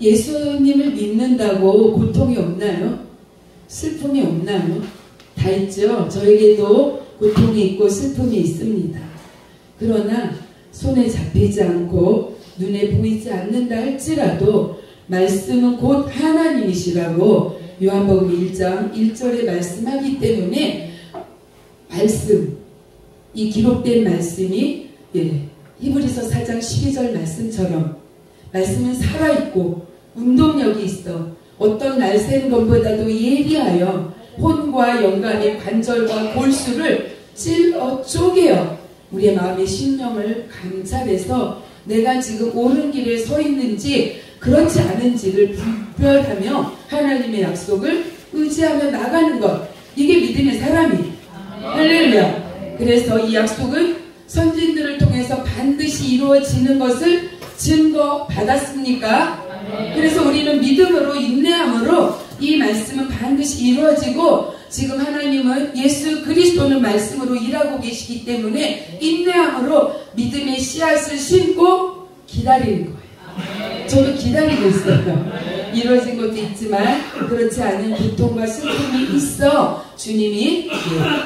예수님을 믿는다고 고통이 없나요? 슬픔이 없나요? 다 있죠. 저에게도 고통이 있고 슬픔이 있습니다. 그러나 손에 잡히지 않고 눈에 보이지 않는다 할지라도 말씀은 곧 하나님이시라고 요한복음 1장 1절에 말씀하기 때문에 말씀, 이 기록된 말씀이 히브리서 4장 12절 말씀처럼 말씀은 살아있고 운동력이 있어 어떤 날 새는 것보다도 예리하여 혼과 영감의 관절과 골수를 찔러 쪼개어 우리의 마음의 심령을 감찰해서 내가 지금 옳은 길에 서 있는지 그렇지 않은지를 분별하며 하나님의 약속을 의지하며 나가는 것, 이게 믿음의 사람이에요. 할렐루야. 그래서 이 약속은 선진들을 통해서 반드시 이루어지는 것을 증거받았습니까? 그래서 우리는 믿음으로 인내함으로 이 말씀은 반드시 이루어지고 지금 하나님은 예수 그리스도는 말씀으로 일하고 계시기 때문에 인내함으로 믿음의 씨앗을 심고 기다리는 거예요. 저도 기다리고 있어요. 이루어진 것도 있지만 그렇지 않은 고통과 슬픔이 있어 주님이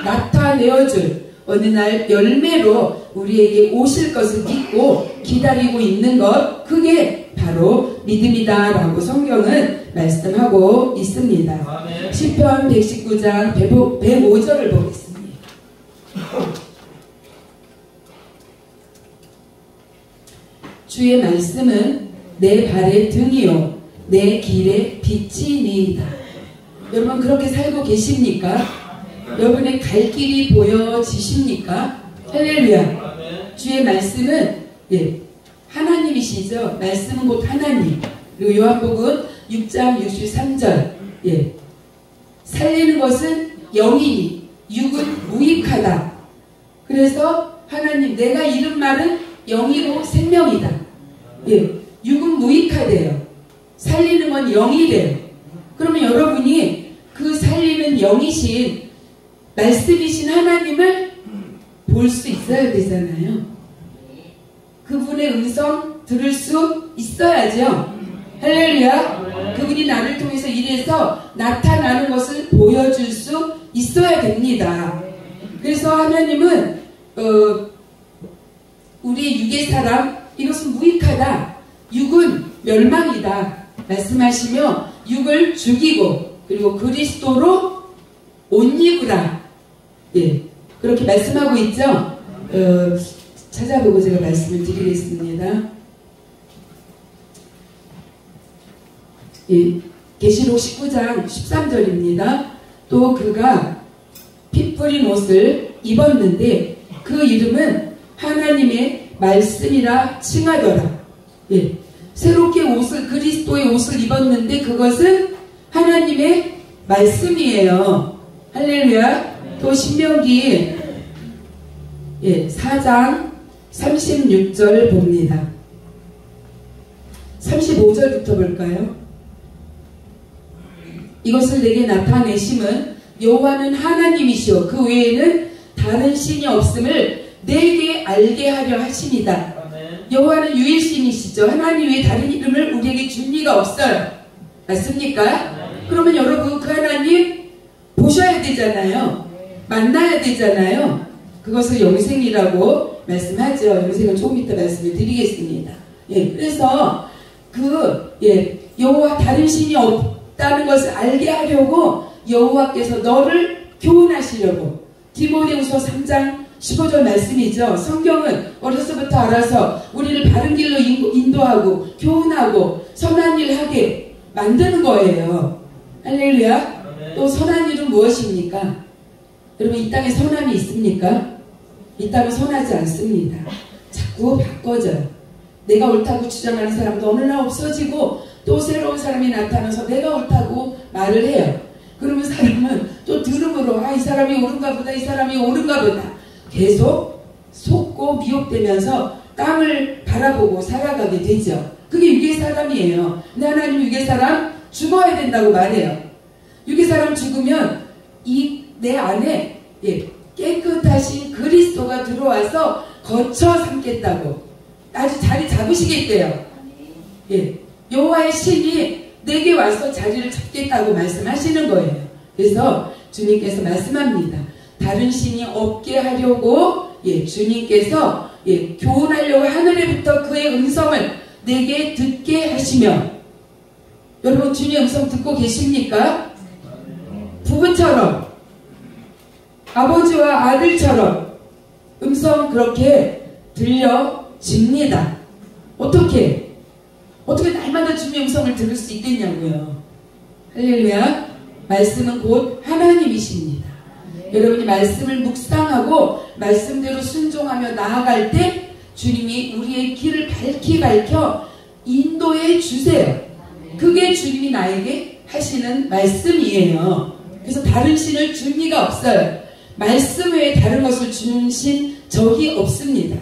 나타내어줄 어느 날 열매로 우리에게 오실 것을 믿고 기다리고 있는 것, 그게 바로 믿음이다 라고 성경은 말씀하고 있습니다. 시편 119장 105절을 보겠습니다. 주의 말씀은 내 발의 등이요 내 길의 빛이니이다. 여러분 그렇게 살고 계십니까? 여러분의 갈 길이 보여지십니까? 할렐루야. 주의 말씀은 하나님이시죠. 말씀은 곧 하나님. 그리고 요한복음 6장 63절 살리는 것은 영이니 육은 무익하다. 그래서 하나님 내가 이른 말은 영이고 생명이다. 육은 무익하대요. 살리는 건 영이래요. 그러면 여러분이 그 살리는 영이신 말씀이신 하나님을 볼 수 있어야 되잖아요. 그분의 음성 들을 수 있어야죠. 할렐루야. 그분이 나를 통해서 일해서 나타나는 것을 보여줄 수 있어야 됩니다. 그래서 하나님은 우리의 육의 사람 이것은 무익하다. 육은 멸망이다 말씀하시며 육을 죽이고 그리고 그리스도로 옷 입으라. 그렇게 말씀하고 있죠. 찾아보고 제가 말씀을 드리겠습니다. 계시록 19장 13절입니다. 또 그가 피 뿌린 옷을 입었는데 그 이름은 하나님의 말씀이라 칭하더라. 새롭게 옷을 그리스도의 옷을 입었는데 그것은 하나님의 말씀이에요. 할렐루야. 또 신명기 4장 36절 봅니다. 35절부터 볼까요? 이것을 내게 나타내심은 여호와는 하나님이시오 그 외에는 다른 신이 없음을 내게 알게 하려 하십니다. 여호와는 유일신이시죠. 하나님 외에 다른 이름을 우리에게 줄 리가 없어요. 맞습니까? 그러면 여러분 그 하나님 보셔야 되잖아요. 만나야 되잖아요. 그것을 영생이라고 말씀하죠. 영생은 조금 이따 말씀을 드리겠습니다. 그래서 여호와 다른 신이 없다는 것을 알게 하려고 여호와께서 너를 교훈하시려고 디모데후서 3장 15절 말씀이죠. 성경은 어려서부터 알아서 우리를 바른 길로 인도하고 교훈하고 선한 일 하게 만드는 거예요. 할렐루야. 또 선한 일은 무엇입니까? 여러분 이 땅에 선함이 있습니까? 이 땅은 선하지 않습니다. 자꾸 바꿔져요. 내가 옳다고 주장하는 사람도 어느 날 없어지고 또 새로운 사람이 나타나서 내가 옳다고 말을 해요. 그러면 사람은 또 들음으로 이 사람이 옳은가 보다 이 사람이 옳은가 보다 계속 속고 미혹되면서 땅을 바라보고 살아가게 되죠. 그게 육의 사람이에요. 근데 하나님 육의 사람 죽어야 된다고 말해요. 육의 사람 죽으면 내 안에 깨끗하신 그리스도가 들어와서 거쳐 삼겠다고 아주 자리 잡으시겠대요. 여호와의 신이 내게 와서 자리를 잡겠다고 말씀하시는 거예요. 그래서 주님께서 말씀합니다. 다른 신이 없게 하려고 주님께서 교훈하려고 하늘에부터 그의 음성을 내게 듣게 하시며, 여러분 주님의 음성 듣고 계십니까? 부부처럼 아버지와 아들처럼 음성 그렇게 들려집니다. 어떻게 날마다 주님의 음성을 들을 수 있겠냐고요. 할렐루야. 말씀은 곧 하나님이십니다. 여러분이 말씀을 묵상하고 말씀대로 순종하며 나아갈 때 주님이 우리의 길을 밝혀 인도해 주세요. 그게 주님이 나에게 하시는 말씀이에요. 그래서 다른 신을 줄 리가 없어요. 말씀 외에 다른 것을 주는 신 적이 없습니다.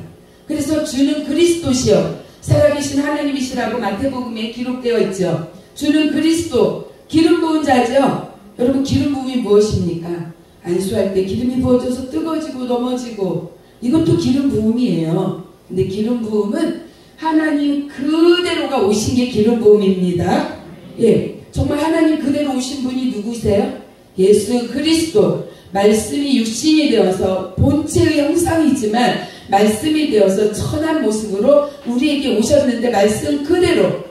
그래서 주는 그리스도시요 살아계신 하나님이시라고 마태복음에 기록되어 있죠. 주는 그리스도, 기름 부은 자죠. 여러분 기름 부음이 무엇입니까? 안수할 때 기름이 부어져서 뜨거워지고 넘어지고, 이것도 기름 부음이에요. 근데 기름 부음은 하나님 그대로가 오신 게 기름 부음입니다. 정말 하나님 그대로 오신 분이 누구세요? 예수 그리스도. 말씀이 육신이 되어서 본체의 형상이지만 말씀이 되어서 천한 모습으로 우리에게 오셨는데, 말씀 그대로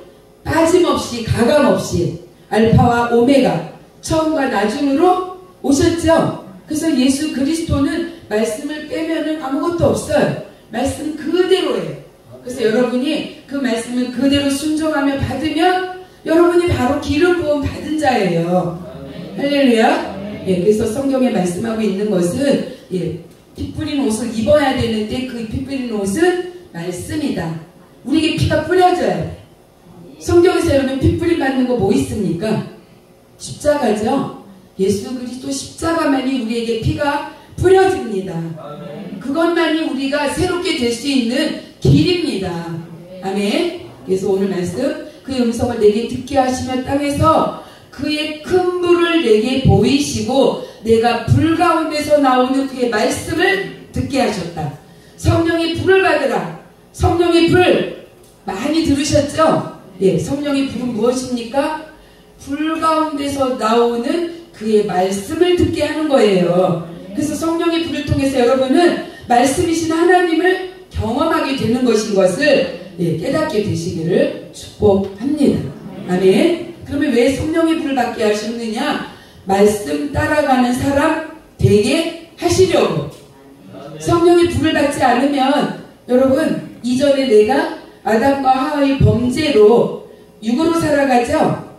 빠짐없이 가감없이 알파와 오메가 처음과 나중으로 오셨죠. 그래서 예수 그리스도는 말씀을 빼면은 아무것도 없어요. 말씀 그대로예요. 그래서 여러분이 그 말씀을 그대로 순종하며 받으면 여러분이 바로 기름 부음 받은 자예요. 할렐루야. 그래서 성경에 말씀하고 있는 것은 피 뿌린 옷을 입어야 되는데 그 피 뿌린 옷은 말씀이다. 우리에게 피가 뿌려져야 돼. 성경에서 여러분 피 뿌림 받는 거 뭐 있습니까? 십자가죠. 예수 그리스도 십자가만이 우리에게 피가 뿌려집니다. 그것만이 우리가 새롭게 될 수 있는 길입니다. 아멘. 그래서 오늘 말씀, 그의 음성을 내게 듣게 하시며 땅에서 그의 큰 불을 내게 보이시고 내가 불 가운데서 나오는 그의 말씀을 듣게 하셨다. 성령의 불을 받으라. 성령의 불 많이 들으셨죠? 성령의 불은 무엇입니까? 불 가운데서 나오는 그의 말씀을 듣게 하는 거예요. 그래서 성령의 불을 통해서 여러분은 말씀이신 하나님을 경험하게 되는 것인 것을 깨닫게 되시기를 축복합니다. 아멘. 그러면 왜 성령의 불을 받게 하셨느냐? 말씀 따라가는 사람 되게 하시려고. 성령의 불을 받지 않으면 여러분 이전에 내가 아담과 하와의 범죄로 육으로 살아가죠.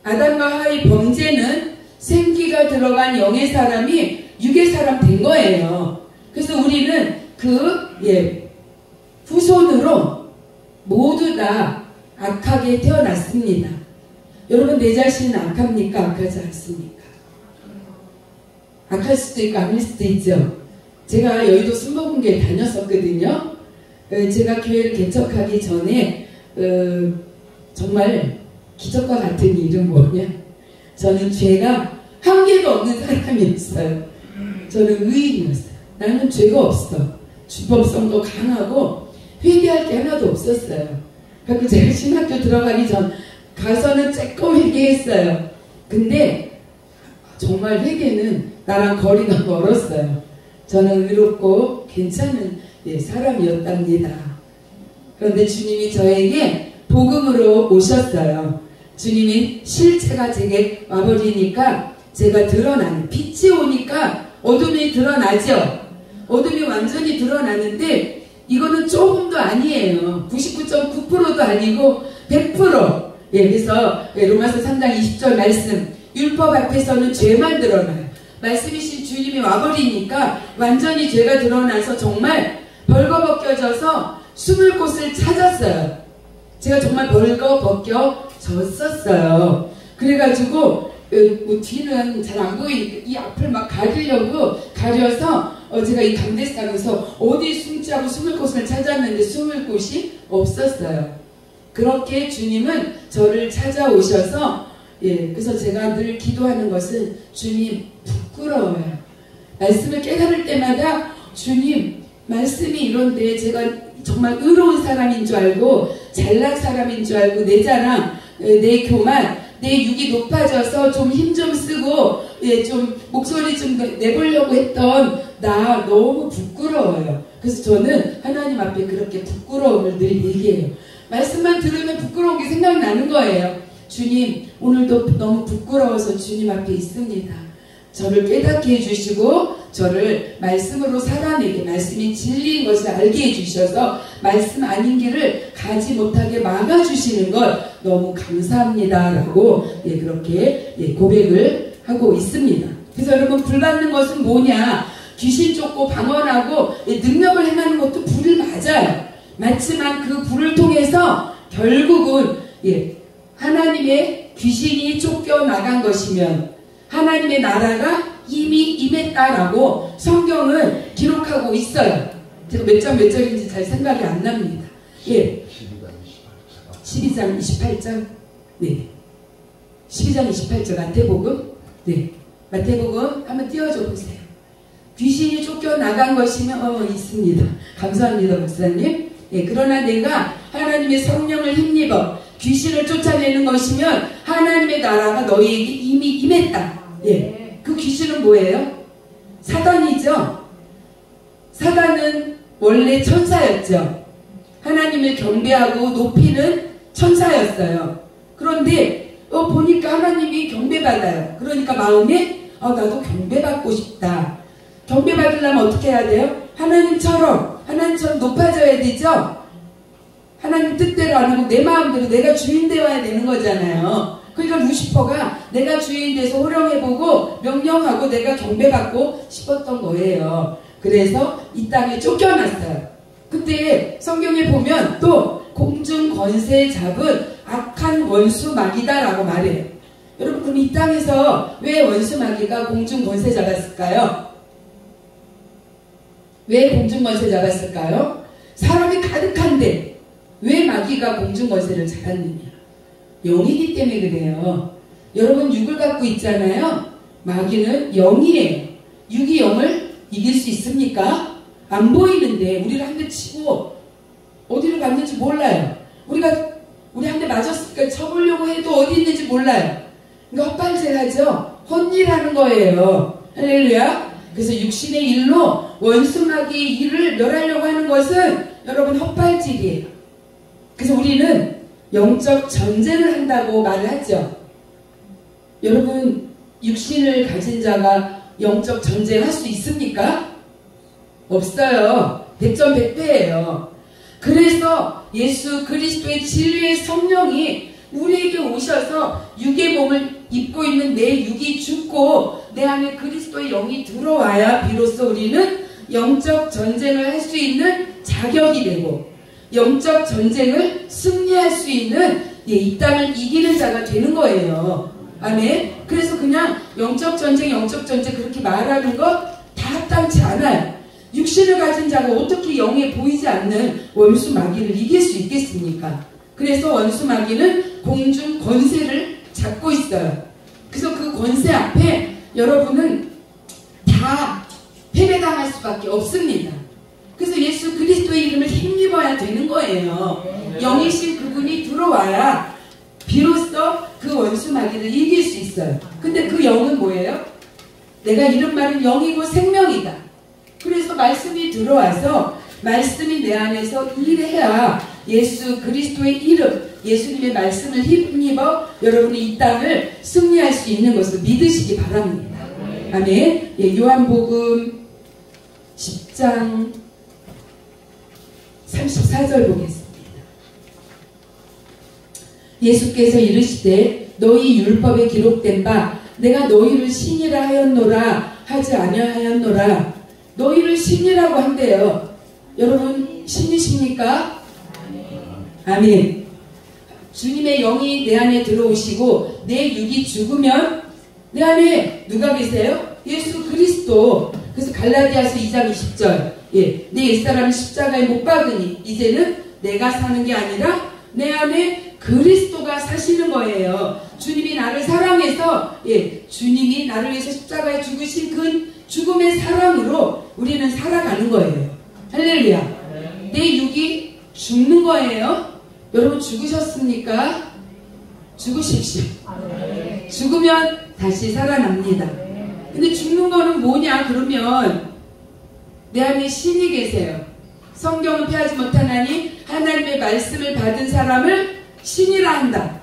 아담과 하와의 범죄는 생기가 들어간 영의 사람이 육의 사람 된 거예요. 그래서 우리는 후손으로 모두 다 악하게 태어났습니다. 여러분 내 자신은 악합니까? 악하지 않습니까? 악할 수도 있고 아닐 수도 있죠. 제가 여의도 순복음교회 다녔었거든요. 제가 교회를 개척하기 전에 정말 기적과 같은 일은 뭐냐? 저는 죄가 한 개도 없는 사람이었어요. 저는 의인이었어요. 나는 죄가 없어. 주법성도 강하고 회개할 게 하나도 없었어요. 그래서 제가 신학교 들어가기 전 가서는 쬐끔 회개했어요. 근데 정말 회개는 나랑 거리가 멀었어요. 저는 의롭고 괜찮은 사람이었답니다. 그런데 주님이 저에게 복음으로 오셨어요. 주님이 실체가 제게 와버리니까 제가 드러나는, 빛이 오니까 어둠이 드러나죠. 어둠이 완전히 드러나는데 이거는 조금도 아니에요. 99.9%도 아니고 100%. 그래서 로마서 3장 20절 말씀, 율법 앞에서는 죄만 드러나요. 말씀이신 주님이 와버리니까 완전히 죄가 드러나서 정말 벌거벗겨져서 숨을 곳을 찾았어요. 제가 정말 벌거벗겨졌었어요. 그래가지고 뒤는 잘 안 보이니까 이 앞을 막 가리려고 가려서 제가 이 감대상에서 어디 숨지 하고 숨을 곳을 찾았는데 숨을 곳이 없었어요. 그렇게 주님은 저를 찾아오셔서 그래서 제가 늘 기도하는 것은 주님 부끄러워요. 말씀을 깨달을 때마다 주님 말씀이 이런데 제가 정말 의로운 사람인 줄 알고 잘난 사람인 줄 알고 내 자랑, 내 교만, 내 육이 높아져서 좀 힘 좀 쓰고 좀 목소리 좀 내보려고 했던 나 너무 부끄러워요. 그래서 저는 하나님 앞에 그렇게 부끄러움을 늘 얘기해요. 말씀만 들으면 부끄러운 게 생각나는 거예요. 주님, 오늘도 너무 부끄러워서 주님 앞에 있습니다. 저를 깨닫게 해주시고 저를 말씀으로 살아내게, 말씀이 진리인 것을 알게 해주셔서 말씀 아닌 길을 가지 못하게 막아주시는 것 너무 감사합니다 라고 그렇게 고백을 하고 있습니다. 그래서 여러분, 불 받는 것은 뭐냐? 귀신 쫓고 방언하고 능력을 행하는 것도 불이 맞아요. 맞지만 그 불을 통해서 결국은 하나님의 귀신이 쫓겨나간 것이면 하나님의 나라가 이미 임했다라고 성경은 기록하고 있어요. 제가 몇 절인지 잘 생각이 안 납니다. 12장 28절. 네. 12장 28절 마태복음. 네. 마태복음 한번 띄워줘 보세요. 귀신이 쫓겨나간 것이면 있습니다. 감사합니다, 목사님. 그러나 내가 하나님의 성령을 힘입어 귀신을 쫓아내는 것이면 하나님의 나라가 너희에게 이미 임했다. 그 귀신은 뭐예요? 사단이죠. 사단은 원래 천사였죠. 하나님을 경배하고 높이는 천사였어요. 그런데 보니까 하나님이 경배받아요. 그러니까 마음에 나도 경배받고 싶다. 경배받으려면 어떻게 해야 돼요? 하나님처럼 높아져야 되죠. 하나님 뜻대로 안 하고 내 마음대로 내가 주인 되어야 되는 거잖아요. 그러니까 루시퍼가 내가 주인 돼서 호령해보고 명령하고 내가 경배받고 싶었던 거예요. 그래서 이 땅에 쫓겨났어요. 그때 성경에 보면 또 공중 권세 잡은 악한 원수 마귀다라고 말해요. 여러분, 그럼 이 땅에서 왜 원수 마귀가 공중 권세 잡았을까요? 왜 공중 권세 잡았을까요? 사람이 가득한데 왜 마귀가 공중 권세를 잡았느냐? 영이기 때문에 그래요. 여러분, 육을 갖고 있잖아요. 마귀는 영이에요. 육이 영을 이길 수 있습니까? 안 보이는데 우리를 한 대 치고 어디로 갔는지 몰라요. 우리 한 대 맞았으니까 쳐보려고 해도 어디 있는지 몰라요. 그러니까 헛발질하죠. 헛일하는 거예요. 할렐루야. 그래서 육신의 일로 원수 마귀의 일을 멸하려고 하는 것은 여러분 헛발질이에요. 그래서 우리는 영적 전쟁을 한다고 말을 하죠. 여러분, 육신을 가진 자가 영적 전쟁 할 수 있습니까? 없어요. 100%예요. 그래서 예수 그리스도의 진리의 성령이 우리에게 오셔서 육의 몸을 입고 있는 내 육이 죽고 내 안에 그리스도의 영이 들어와야 비로소 우리는 영적 전쟁을 할 수 있는 자격이 되고 영적 전쟁을 승리할 수 있는 이 땅을 이기는 자가 되는 거예요. 아멘. 그래서 그냥 영적 전쟁 그렇게 말하는 것 다 합당치 않아요. 육신을 가진 자가 어떻게 영에 보이지 않는 원수 마귀를 이길 수 있겠습니까? 그래서 원수 마귀는 공중 권세를 잡고 있어요. 그래서 그 권세 앞에 여러분은 다 패배당할 수밖에 없습니다. 그래서 예수 그리스도의 이름을 힘입어야 되는 거예요. 영이신 그분이 들어와야 비로소 그 원수 마귀를 이길 수 있어요. 근데 그 영은 뭐예요? 내가 이런 말은 영이고 생명이다. 그래서 말씀이 들어와서 말씀이 내 안에서 일해야 예수 그리스도의 이름, 예수님의 말씀을 힘입어 여러분이 이 땅을 승리할 수 있는 것을 믿으시기 바랍니다. 아멘. 요한복음 10장 34절 보겠습니다. 예수께서 이르시되 너희 율법에 기록된 바 내가 너희를 신이라 하였노라 하지 아니하였노라. 너희를 신이라고 한대요. 여러분, 신이십니까? 아멘. 주님의 영이 내 안에 들어오시고 내 육이 죽으면 내 안에 누가 계세요? 예수 그리스도. 그래서 갈라디아서 2장 20절 내 옛사람을 십자가에 못 박으니 이제는 내가 사는 게 아니라 내 안에 그리스도가 사시는 거예요. 주님이 나를 사랑해서 주님이 나를 위해서 십자가에 죽으신 그 죽음의 사랑으로 우리는 살아가는 거예요. 할렐루야. 내 육이 죽는 거예요. 여러분 죽으셨습니까? 죽으십시오. 죽으면 다시 살아납니다. 근데 죽는 거는 뭐냐 그러면 내 안에 신이 계세요. 성경은 피하지 못하나니 하나님의 말씀을 받은 사람을 신이라 한다.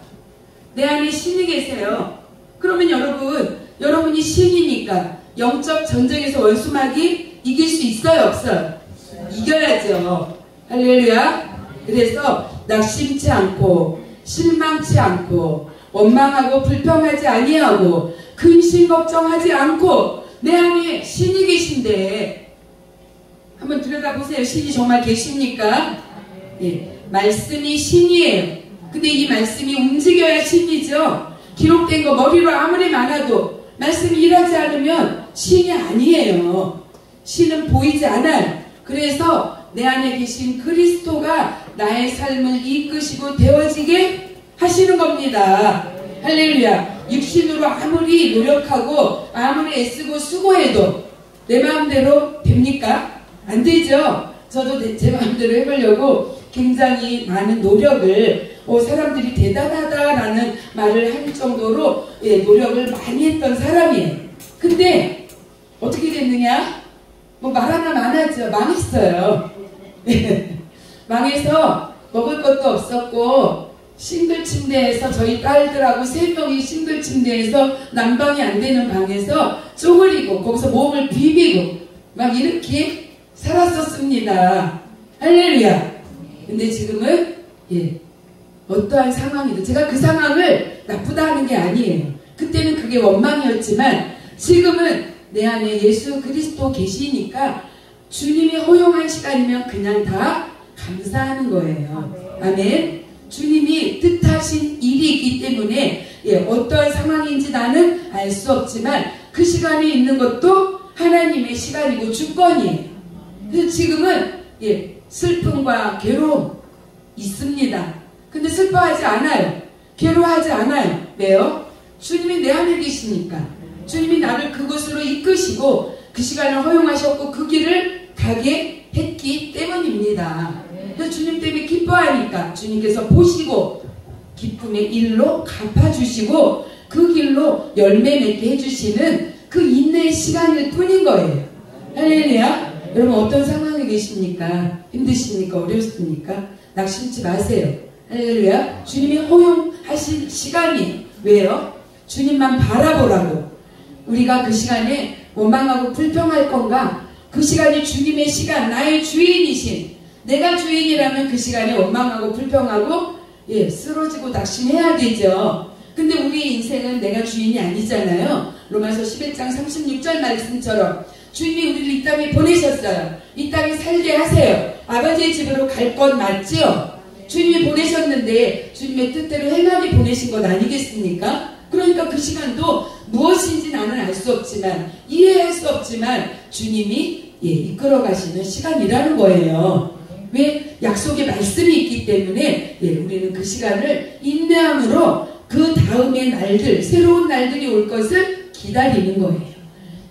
내 안에 신이 계세요. 그러면 여러분이 신이니까 영적 전쟁에서 원수마귀 이길 수 있어요, 없어요? 이겨야죠. 할렐루야. 그래서 낙심치 않고 실망치 않고 원망하고 불평하지 아니하고 근심 걱정하지 않고 내 안에 신이 계신데 한번 들여다보세요. 신이 정말 계십니까? 예, 말씀이 신이에요. 근데 이 말씀이 움직여야 신이죠. 기록된 거 머리로 아무리 많아도 말씀이 일하지 않으면 신이 아니에요. 신은 보이지 않아요. 그래서 내 안에 계신 그리스도가 나의 삶을 이끄시고 되어지게 하시는 겁니다. 할렐루야. 육신으로 아무리 노력하고 아무리 애쓰고 수고해도 내 마음대로 됩니까? 안 되죠. 저도 제 마음대로 해보려고 굉장히 많은 노력을 사람들이 대단하다라는 말을 할 정도로 노력을 많이 했던 사람이에요. 근데 어떻게 됐느냐? 뭐 말하면 안 하죠. 망했어요. 망해서 먹을 것도 없었고 싱글 침대에서 저희 딸들하고 3명이 싱글 침대에서 난방이 안 되는 방에서 쪼그리고 거기서 몸을 비비고 막 이렇게 살았었습니다. 할렐루야. 근데 지금은 어떠한 상황이든 제가 그 상황을 나쁘다 하는 게 아니에요. 그때는 그게 원망이었지만 지금은 내 안에 예수 그리스도 계시니까 주님이 허용한 시간이면 그냥 다 감사하는 거예요. 아멘. 주님이 뜻하신 일이 있기 때문에 어떠한 상황인지 나는 알 수 없지만 그 시간이 있는 것도 하나님의 시간이고 주권이에요. 그래서 지금은 슬픔과 괴로움 있습니다. 근데 슬퍼하지 않아요. 괴로워하지 않아요. 왜요? 주님이 내 안에 계시니까. 주님이 나를 그곳으로 이끄시고 그 시간을 허용하셨고 그 길을 가게 했기 때문입니다. 그래서 주님 때문에 기뻐하니까 주님께서 보시고 기쁨의 일로 갚아주시고 그 길로 열매 맺게 해주시는 그 인내의 시간일 뿐인 거예요. 할렐루야. 여러분 어떤 상황에 계십니까? 힘드십니까? 어렵습니까? 낙심치 마세요. 할렐루야. 주님이 허용하신 시간이 왜요? 주님만 바라보라고. 우리가 그 시간에 원망하고 불평할 건가? 그 시간이 주님의 시간, 나의 주인이신 내가 주인이라면 그 시간에 원망하고 불평하고 쓰러지고 낙심해야 되죠. 근데 우리 인생은 내가 주인이 아니잖아요. 로마서 11장 36절 말씀처럼 주님이 우리를 이 땅에 보내셨어요. 이 땅에 살게 하세요. 아버지의 집으로 갈 것 맞지요? 주님이 보내셨는데 주님의 뜻대로 행하게 보내신 것 아니겠습니까? 그러니까 그 시간도 무엇인지 나는 알 수 없지만 이해할 수 없지만 주님이 이끌어 가시는 시간이라는 거예요. 왜? 약속의 말씀이 있기 때문에 우리는 그 시간을 인내함으로 그 다음의 날들, 새로운 날들이 올 것을 기다리는 거예요.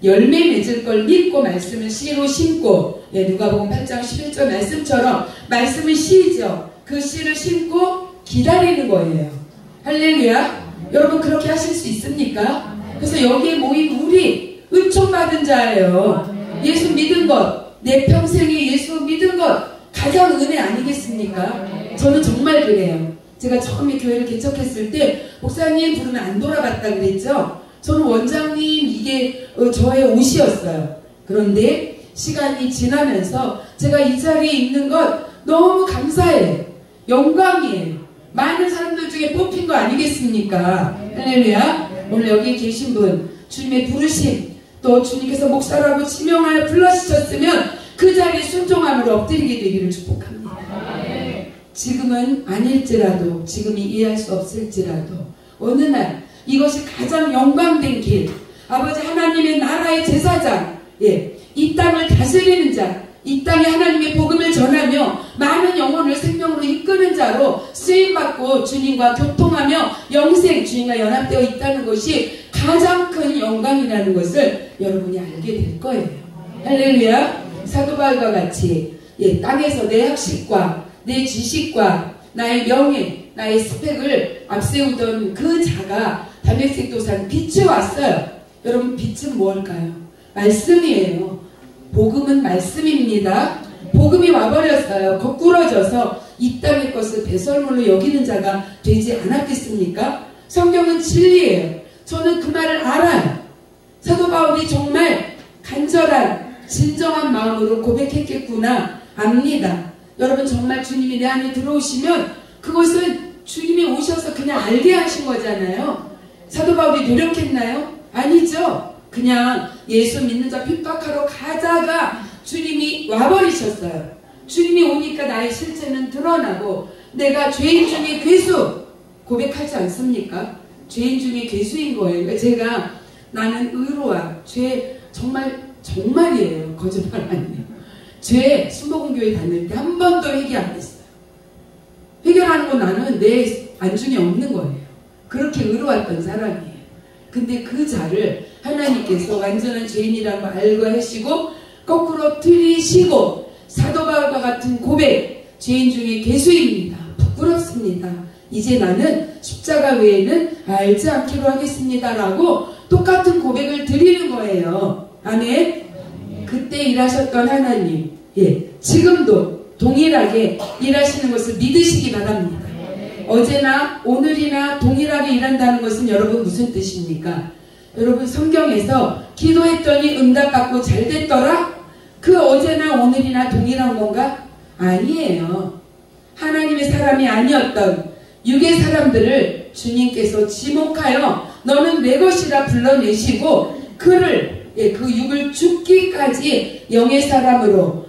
열매 맺을 걸 믿고 말씀을 씨로 심고 누가복음 8장 11절 말씀처럼 말씀은 씨죠. 그 씨를 심고 기다리는 거예요. 할렐루야. 여러분 그렇게 하실 수 있습니까? 그래서 여기에 모인 우리 은총받은 자예요. 예수 믿은 것, 내 평생에 예수 믿은 것 가장 은혜 아니겠습니까? 저는 정말 그래요. 제가 처음에 교회를 개척했을 때 목사님 부르면 안 돌아봤다 그랬죠. 저는 원장님 이게 저의 옷이었어요. 그런데 시간이 지나면서 제가 이 자리에 있는 것 너무 감사해요. 영광이에요. 많은 사람들 중에 뽑힌 거 아니겠습니까? 할렐루야. 오늘 여기 계신 분 주님의 부르심 또 주님께서 목사라고 지명하여 불러주셨으면 그 자리에 순종함으로 엎드리게 되기를 축복합니다. 지금은 아닐지라도 지금이 이해할 수 없을지라도 어느 날 이것이 가장 영광된 길 아버지 하나님의 나라의 제사장 이 땅을 다스리는 자 이 땅에 하나님의 복음을 전하며 많은 영혼을 생명으로 이끄는 자로 쓰임받고 주님과 교통하며 영생 주님과 연합되어 있다는 것이 가장 큰 영광이라는 것을 여러분이 알게 될 거예요. 할렐루야. 사도 바울과 같이 땅에서 내 학식과 내 지식과 나의 명예, 나의 스펙을 앞세우던 그 자가 다메섹 도상 빛이 왔어요. 여러분, 빛은 뭘까요? 말씀이에요. 복음은 말씀입니다. 복음이 와버렸어요. 거꾸러져서 이 땅의 것을 배설물로 여기는 자가 되지 않았겠습니까? 성경은 진리예요. 저는 그 말을 알아요. 사도 바울이 정말 간절한 진정한 마음으로 고백했겠구나 압니다. 여러분, 정말 주님이 내 안에 들어오시면 그것은 주님이 오셔서 그냥 알게 하신 거잖아요. 사도 바울이 노력했나요? 아니죠. 그냥 예수 믿는 자 핍박하러 가다가 주님이 와버리셨어요. 주님이 오니까 나의 실체는 드러나고 내가 죄인 중에 괴수 고백하지 않습니까? 죄인 중에 괴수인 거예요. 그러니까 제가 나는 의로와 죄 정말이에요. 거짓말 아니에요. 죄 순복음교회 다닐 때 한 번도 회개 안 했어요. 회개하는 건 나는 내 안중에 없는 거예요. 그렇게 의로웠던 사람이에요. 근데 그 자를 하나님께서 완전한 죄인이라고 알고 하시고 거꾸로 들이시고 사도 바울과 같은 고백, 죄인 중에 괴수입니다. 부끄럽습니다. 이제 나는 십자가 외에는 알지 않기로 하겠습니다. 라고 똑같은 고백을 드리는 거예요. 아멘. 그때 일하셨던 하나님, 지금도 동일하게 일하시는 것을 믿으시기 바랍니다. 어제나 오늘이나 동일하게 일한다는 것은 여러분 무슨 뜻입니까? 여러분, 성경에서 기도했더니 응답받고 잘 됐더라? 그 어제나 오늘이나 동일한 건가? 아니에요. 하나님의 사람이 아니었던 육의 사람들을 주님께서 지목하여 너는 내 것이라 불러내시고 그를, 그 육을 죽기까지 영의 사람으로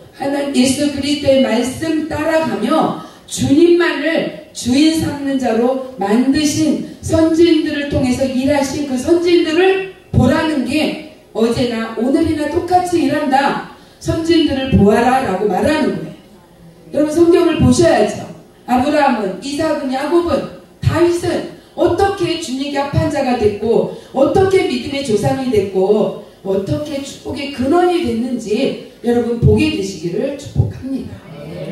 예수 그리스도의 말씀 따라가며 주님만을 주인 삼는 자로 만드신 선지인들을 통해서 일하신 그 선지인들을 보라는 게 어제나 오늘이나 똑같이 일한다. 선지인들을 보아라 라고 말하는 거예요. 여러분, 성경을 보셔야죠. 아브라함은, 이삭은, 야곱은, 다윗은 어떻게 주님께 합한 자가 됐고 어떻게 믿음의 조상이 됐고 어떻게 축복의 근원이 됐는지 여러분 보게 되시기를 축복합니다.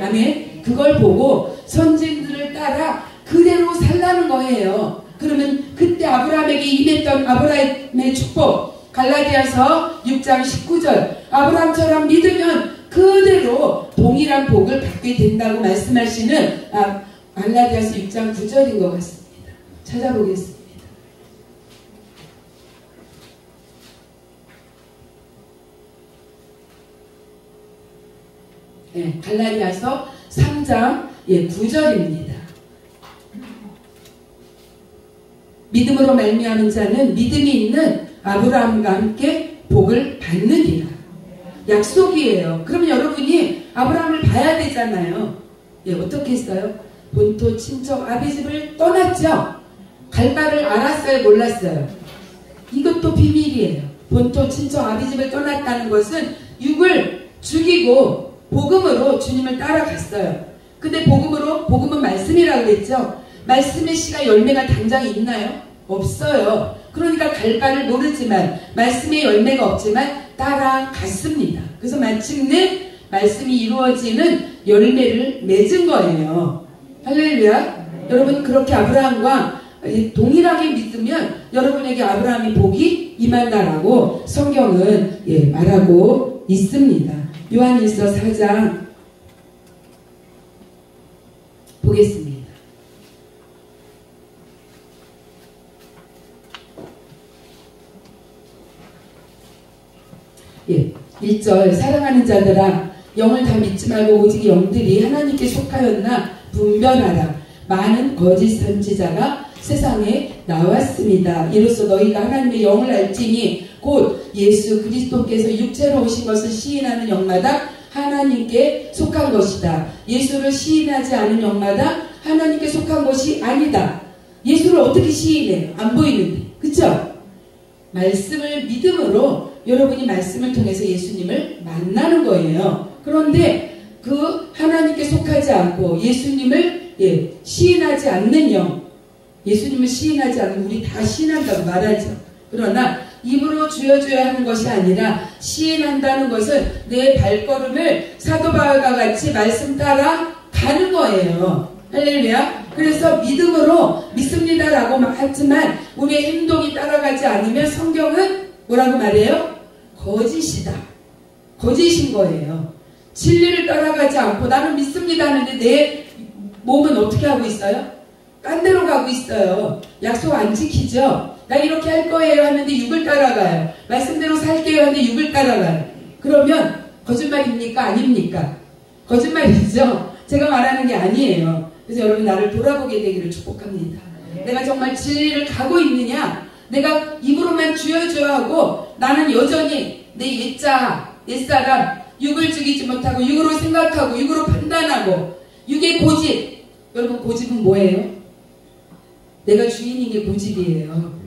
아멘. 그걸 보고 선지들을 따라 그대로 살라는 거예요. 그러면 그때 아브라함에게 임했던 아브라함의 축복, 갈라디아서 6장 19절, 아브라함처럼 믿으면 그대로 동일한 복을 받게 된다고 말씀하시는 갈라디아서 6장 9절인 것 같습니다. 찾아보겠습니다. 갈라디아서 3장 9절입니다. 믿음으로 말미암은 자는 믿음이 있는 아브라함과 함께 복을 받느니라. 약속이에요. 그러면 여러분이 아브라함을 봐야 되잖아요. 어떻게 했어요? 본토 친척 아비집을 떠났죠. 갈 바를 알았어요? 몰랐어요? 이것도 비밀이에요. 본토 친척 아비집을 떠났다는 것은 육을 죽이고 복음으로 주님을 따라갔어요. 근데 복음은 말씀이라고 그랬죠. 말씀의 씨가 열매가 당장 있나요? 없어요. 그러니까 갈 바를 모르지만 말씀의 열매가 없지만 따라갔습니다. 그래서 마침내 말씀이 이루어지는 열매를 맺은 거예요. 할렐루야. 여러분, 그렇게 아브라함과 동일하게 믿으면 여러분에게 아브라함이 복이 임한다라고 성경은 말하고 있습니다. 요한일서 4장 보겠습니다. 1절 사랑하는 자들아 영을 다 믿지 말고 오직 영들이 하나님께 속하였나 분별하라. 많은 거짓 선지자가 세상에 나왔습니다. 이로써 너희가 하나님의 영을 알지니 곧 예수 그리스도께서 육체로 오신 것을 시인하는 영마다 하나님께 속한 것이다. 예수를 시인하지 않은 영마다 하나님께 속한 것이 아니다. 예수를 어떻게 시인해요? 안 보이는데. 그쵸? 말씀을 믿음으로 여러분이 말씀을 통해서 예수님을 만나는 거예요. 그런데 그 하나님께 속하지 않고 예수님을 시인하지 않는 영, 예수님을 시인하지 않으면 우리 다 시인한다고 말하죠. 그러나 입으로 주여 주여 하는 것이 아니라 시인한다는 것은 내 발걸음을 사도 바울과 같이 말씀 따라 가는 거예요. 할렐루야. 그래서 믿음으로 믿습니다라고 하지만 우리의 행동이 따라가지 않으면 성경은 뭐라고 말해요? 거짓이다. 거짓인 거예요. 진리를 따라가지 않고 나는 믿습니다 하는데 내 몸은 어떻게 하고 있어요? 딴 데로 가고 있어요. 약속 안 지키죠? 나 이렇게 할 거예요 하는데 육을 따라가요. 말씀대로 살게요 하는데 육을 따라가요. 그러면 거짓말입니까? 아닙니까? 거짓말이죠? 제가 말하는 게 아니에요. 그래서 여러분 나를 돌아보게 되기를 축복합니다. 내가 정말 진리를 가고 있느냐? 내가 입으로만 주여 주여 하고 나는 여전히 내 옛사람 육을 죽이지 못하고 육으로 생각하고 육으로 판단하고 육의 고집. 여러분 고집은 뭐예요? 내가 주인인 게 고집이에요.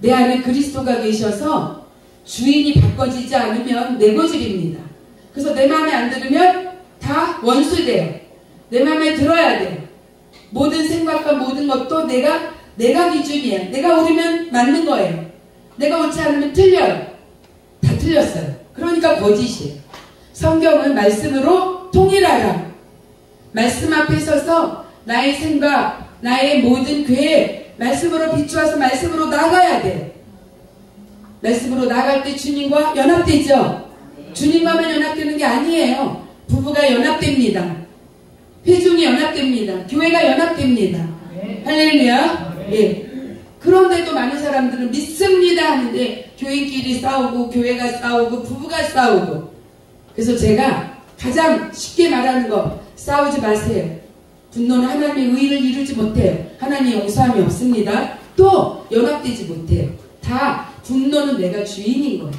내 안에 그리스도가 계셔서 주인이 바꿔지지 않으면 내 고집입니다. 그래서 내 마음에 안 들으면 다 원수돼요. 내 마음에 들어야 돼요. 모든 생각과 모든 것도 내가 기준이야. 내가 옳으면 맞는 거예요. 내가 옳지 않으면 틀려요. 다 틀렸어요. 그러니까 거짓이에요. 성경은 말씀으로 통일하라. 말씀 앞에 서서 나의 생각, 나의 모든 계획 말씀으로 비추어서 말씀으로 나가야 돼. 말씀으로 나갈 때 주님과 연합되죠. 주님과만 연합되는 게 아니에요. 부부가 연합됩니다. 회중이 연합됩니다. 교회가 연합됩니다. 할렐루야. 예. 그런데도 많은 사람들은 믿습니다 하는데 교회끼리 싸우고 교회가 싸우고 부부가 싸우고. 그래서 제가 가장 쉽게 말하는 거 싸우지 마세요. 분노는 하나님의 의를 이루지 못해요. 하나님의 용서함이 없습니다. 또 연합되지 못해요. 다 분노는 내가 주인인 거예요.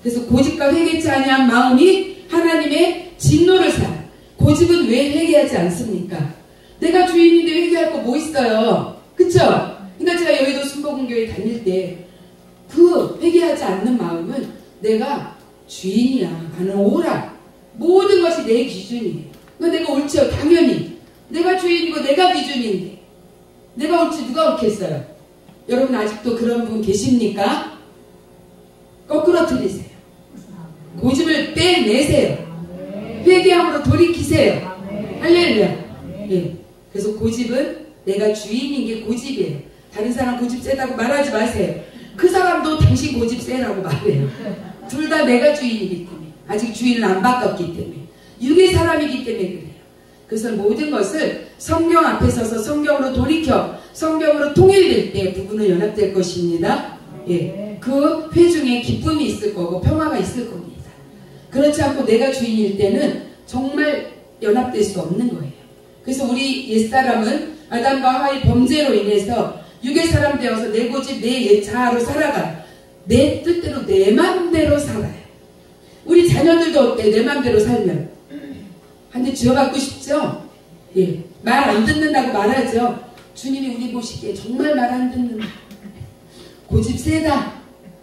그래서 고집과 회개치 아니한 마음이 하나님의 진노를 사요. 고집은 왜 회개하지 않습니까? 내가 주인인데 회개할 거 뭐 있어요? 그쵸? 그러니까 제가 여의도 순복음교회 다닐 때 그 회개하지 않는 마음은 내가 주인이야. 나는 옳아. 모든 것이 내 기준이에요. 그러니까 내가 옳지요. 당연히. 내가 주인이고 내가 기준인데 내가 옳지 누가 옳겠어요? 여러분 아직도 그런 분 계십니까? 거꾸로 틀리세요. 고집을 빼내세요. 회개함으로 돌이키세요. 할렐루야. 예. 그래서 고집은 내가 주인인 게 고집이에요. 다른 사람 고집 세다고 말하지 마세요. 그 사람도 당신 고집 세라고 말해요. 둘 다 내가 주인이기 때문에. 아직 주인을 안 바꿨기 때문에. 육의 사람이기 때문에 그래요. 그래서 모든 것을 성경 앞에 서서 성경으로 돌이켜 성경으로 통일될 때 부부는 연합될 것입니다. 예. 그 회중에 기쁨이 있을 거고 평화가 있을 겁니다. 그렇지 않고 내가 주인일 때는 정말 연합될 수 없는 거예요. 그래서 우리 옛사람은 아담과 하와의 범죄로 인해서 육의 사람 되어서 내 고집, 내 옛 자아로 살아가요. 내 뜻대로, 내 마음대로 살아요. 우리 자녀들도 어때? 내 마음대로 살면. 한 대 쥐어받고 싶죠? 예. 말 안 듣는다고 말하죠. 주님이 우리 보시기에 정말 말 안 듣는다. 고집 세다.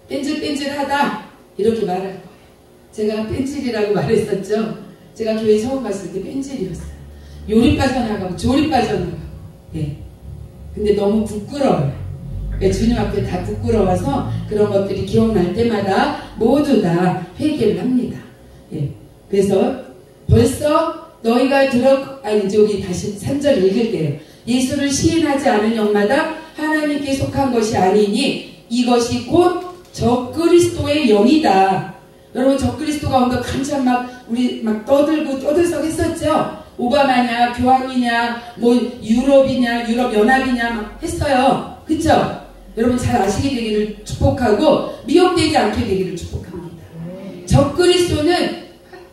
뺀질뺀질하다. 이렇게 말할 거예요. 제가 뺀질이라고 말했었죠. 제가 교회 처음 갔을 때 뺀질이었어요. 요리 빠져나가고 조리 빠져나가고. 예. 근데 너무 부끄러워요. 예, 주님 앞에 다 부끄러워서 그런 것들이 기억날 때마다 모두 다 회개를 합니다. 예. 그래서 벌써 너희가 저기 다시 3절 읽을게요. 예수를 시인하지 않은 영마다 하나님께 속한 것이 아니니 이것이 곧 적그리스도의 영이다. 여러분 적그리스도가 온다 한참 우리 떠들고 떠들썩 했었죠. 오바마냐 교황이냐 뭐 유럽이냐 유럽연합이냐 막 했어요. 그쵸? 여러분 잘 아시게 되기를 축복하고 미혹되지 않게 되기를 축복합니다. 적그리스도는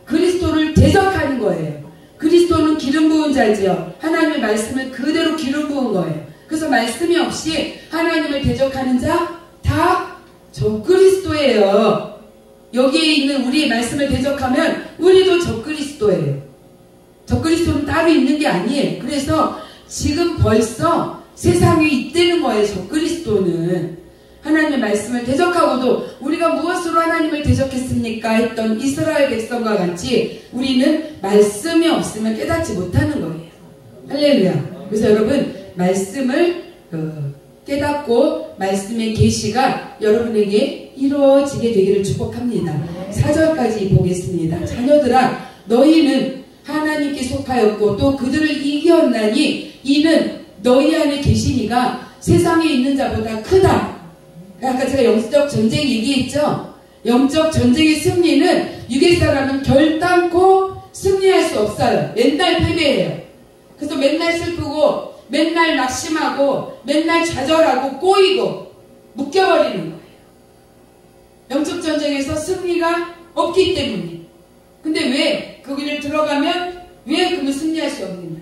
그리스도를 대적하는 거예요. 그리스도는 기름 부은 자지요. 하나님의 말씀을 그대로 기름 부은 거예요. 그래서 말씀이 없이 하나님을 대적하는 자 다 적그리스도예요. 여기에 있는 우리의 말씀을 대적하면 우리도 적그리스도예요. 적그리스도는 따로 있는 게 아니에요. 그래서 지금 벌써 세상에 있다는 거예요. 적그리스도는. 하나님의 말씀을 대적하고도 우리가 무엇으로 하나님을 대적했습니까? 했던 이스라엘 백성과 같이 우리는 말씀이 없으면 깨닫지 못하는 거예요. 할렐루야. 그래서 여러분 말씀을 깨닫고 말씀의 계시가 여러분에게 이루어지게 되기를 축복합니다. 4절까지 보겠습니다. 자녀들아 너희는 하나님께 속하였고 또 그들을 이겼나니 이는 너희 안에 계시니가 세상에 있는 자보다 크다. 아까 제가 영적 전쟁 얘기했죠. 영적 전쟁의 승리는 육의 사람은 결단코 승리할 수 없어요. 맨날 패배해요. 그래서 맨날 슬프고 맨날 낙심하고 맨날 좌절하고 꼬이고 묶여버리는 거예요. 영적 전쟁에서 승리가 없기 때문에. 근데 왜 거기를 들어가면 왜 그러면 승리할 수 없느냐?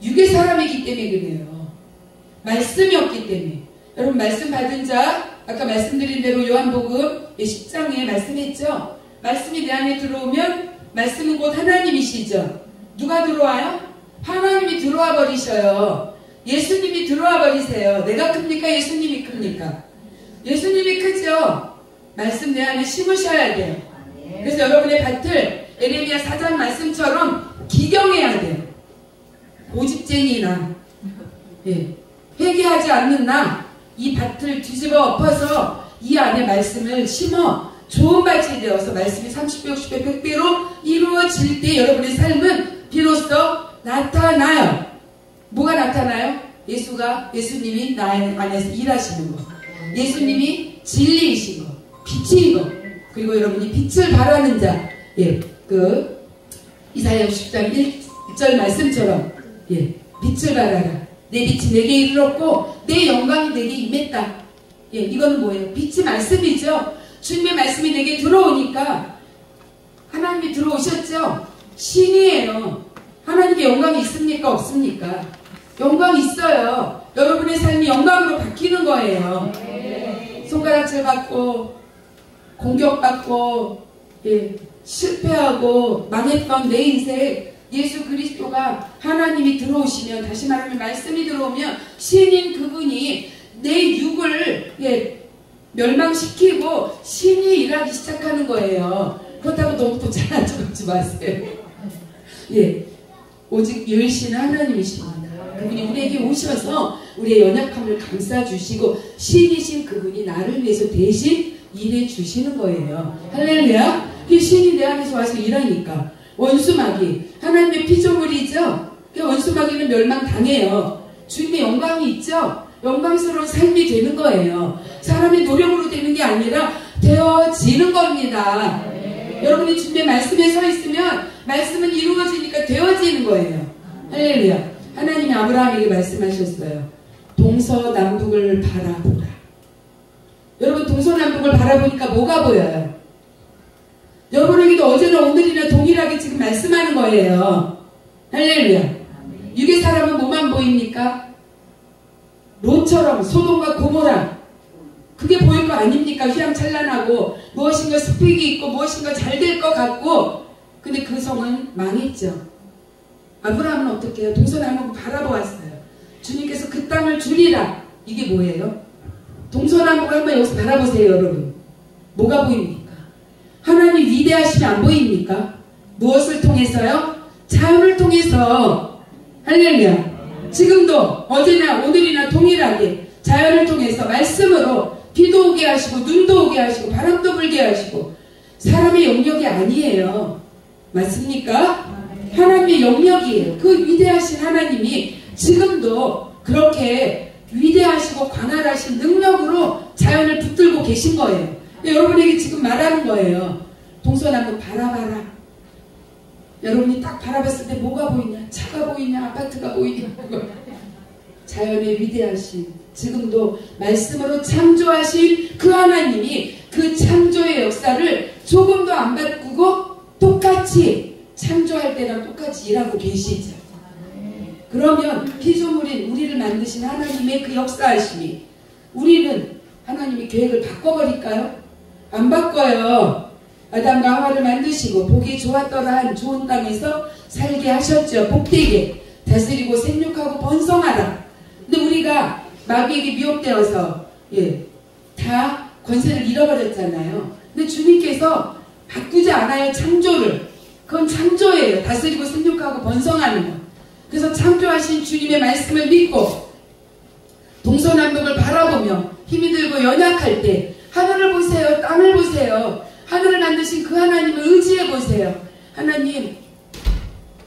육의 사람이기 때문에 그래요. 말씀이 없기 때문에. 여러분 말씀 받은 자 아까 말씀드린 대로 요한복음 10장에 말씀했죠. 말씀이 내 안에 들어오면 말씀은 곧 하나님이시죠. 누가 들어와요? 하나님이 들어와 버리셔요. 예수님이 들어와 버리세요. 내가 큽니까? 예수님이 큽니까? 예수님이 크죠. 말씀 내 안에 심으셔야 돼요. 그래서 여러분의 밭을 에레미야 4장 말씀처럼 기경해야 돼요. 고집쟁이 나, 회개하지 않는 나, 이 밭을 뒤집어 엎어서 이 안에 말씀을 심어 좋은 밭이 되어서 말씀이 30배, 60배, 100배로 이루어질 때 여러분의 삶은 비로소 나타나요. 뭐가 나타나요? 예수님이 나 안에서 일하시는 거. 예수님이 진리이신 거. 빛인 거. 그리고 여러분이 빛을 발하는 자. 이사야 60장 1절 말씀처럼 빛을 발하라. 내 빛이 내게 이르렀고 내 영광이 내게 임했다. 이거는 뭐예요? 빛이 말씀이죠. 주님의 말씀이 내게 들어오니까 하나님이 들어오셨죠. 신이에요. 하나님께 영광이 있습니까? 없습니까? 영광이 있어요. 여러분의 삶이 영광으로 바뀌는 거예요. 손가락질 받고 공격받고 실패하고 망했던 내 인생 예수 그리스도가 하나님이 들어오시면, 다시 말하면 말씀이 들어오면 신인 그분이 내 육을 멸망시키고 신이 일하기 시작하는 거예요. 그렇다고 너무 또 잘나지 마세요. 오직 유일신 하나님이십니다. 그분이 우리에게 오셔서 우리의 연약함을 감싸주시고 신이신 그분이 나를 위해서 대신 일해 주시는 거예요. 할렐루야. 그 신이 내 안에서 와서 일하니까. 원수마귀, 하나님의 피조물이죠. 그 원수마귀는 멸망당해요. 주님의 영광이 있죠. 영광스러운 삶이 되는 거예요. 사람의 노력으로 되는 게 아니라 되어지는 겁니다. 여러분이 주님의 말씀에 서 있으면 말씀은 이루어지니까 되어지는 거예요. 할렐루야. 하나님이 아브라함에게 말씀하셨어요. 동서남북을 바라보라. 여러분 동서남북을 바라보니까 뭐가 보여요? 여러분에게도 어제나 오늘이나 동일하게 지금 말씀하는 거예요. 할렐루야. 육의 사람은 뭐만 보입니까? 롯처럼 소돔과 고모라. 그게 보일 거 아닙니까? 휘황찬란하고 무엇인가 스펙이 있고 무엇인가 잘 될 것 같고. 근데 그 성은 망했죠. 아브라함은 어떻게 해요? 동서남북을 바라보았어요. 주님께서 그 땅을 주리라. 이게 뭐예요? 동서남북을 한번 여기서 바라보세요, 여러분. 뭐가 보입니까? 하나님 위대하심이 안 보입니까? 무엇을 통해서요? 자연을 통해서. 할렐루야. 지금도 어제나 오늘이나 동일하게 자연을 통해서 말씀으로 비도 오게 하시고 눈도 오게 하시고 바람도 불게 하시고. 사람의 영역이 아니에요. 맞습니까? 하나님의 영역이에요. 그 위대하신 하나님이 지금도 그렇게 위대하시고 광활하신 능력으로 자연을 붙들고 계신 거예요. 여러분에게 지금 말하는 거예요. 동서남북 바라봐라. 여러분이 딱 바라봤을 때 뭐가 보이냐? 차가 보이냐? 아파트가 보이냐? 자연의 위대하신, 지금도 말씀으로 창조하신 그 하나님이 그 창조의 역사를 조금도 안 바꾸고 똑같이 창조할 때랑 똑같이 일하고 계시죠. 그러면 피조물인 우리를 만드신 하나님의 그 역사하심이, 우리는 하나님이 계획을 바꿔버릴까요? 안 바꿔요. 아담과 하와를 만드시고 보기 좋았더라 한 좋은 땅에서 살게 하셨죠. 복되게 다스리고 생육하고 번성하라. 근데 우리가 마귀에게 미혹되어서 다 권세를 잃어버렸잖아요. 근데 주님께서 바꾸지 않아요. 창조를. 그건 창조예요. 다스리고 생육하고 번성하는 거. 그래서 창조하신 주님의 말씀을 믿고 동서남북을 바라보며 힘이 들고 연약할 때 하늘을 보세요. 땅을 보세요. 하늘을 만드신 그 하나님을 의지해 보세요. 하나님,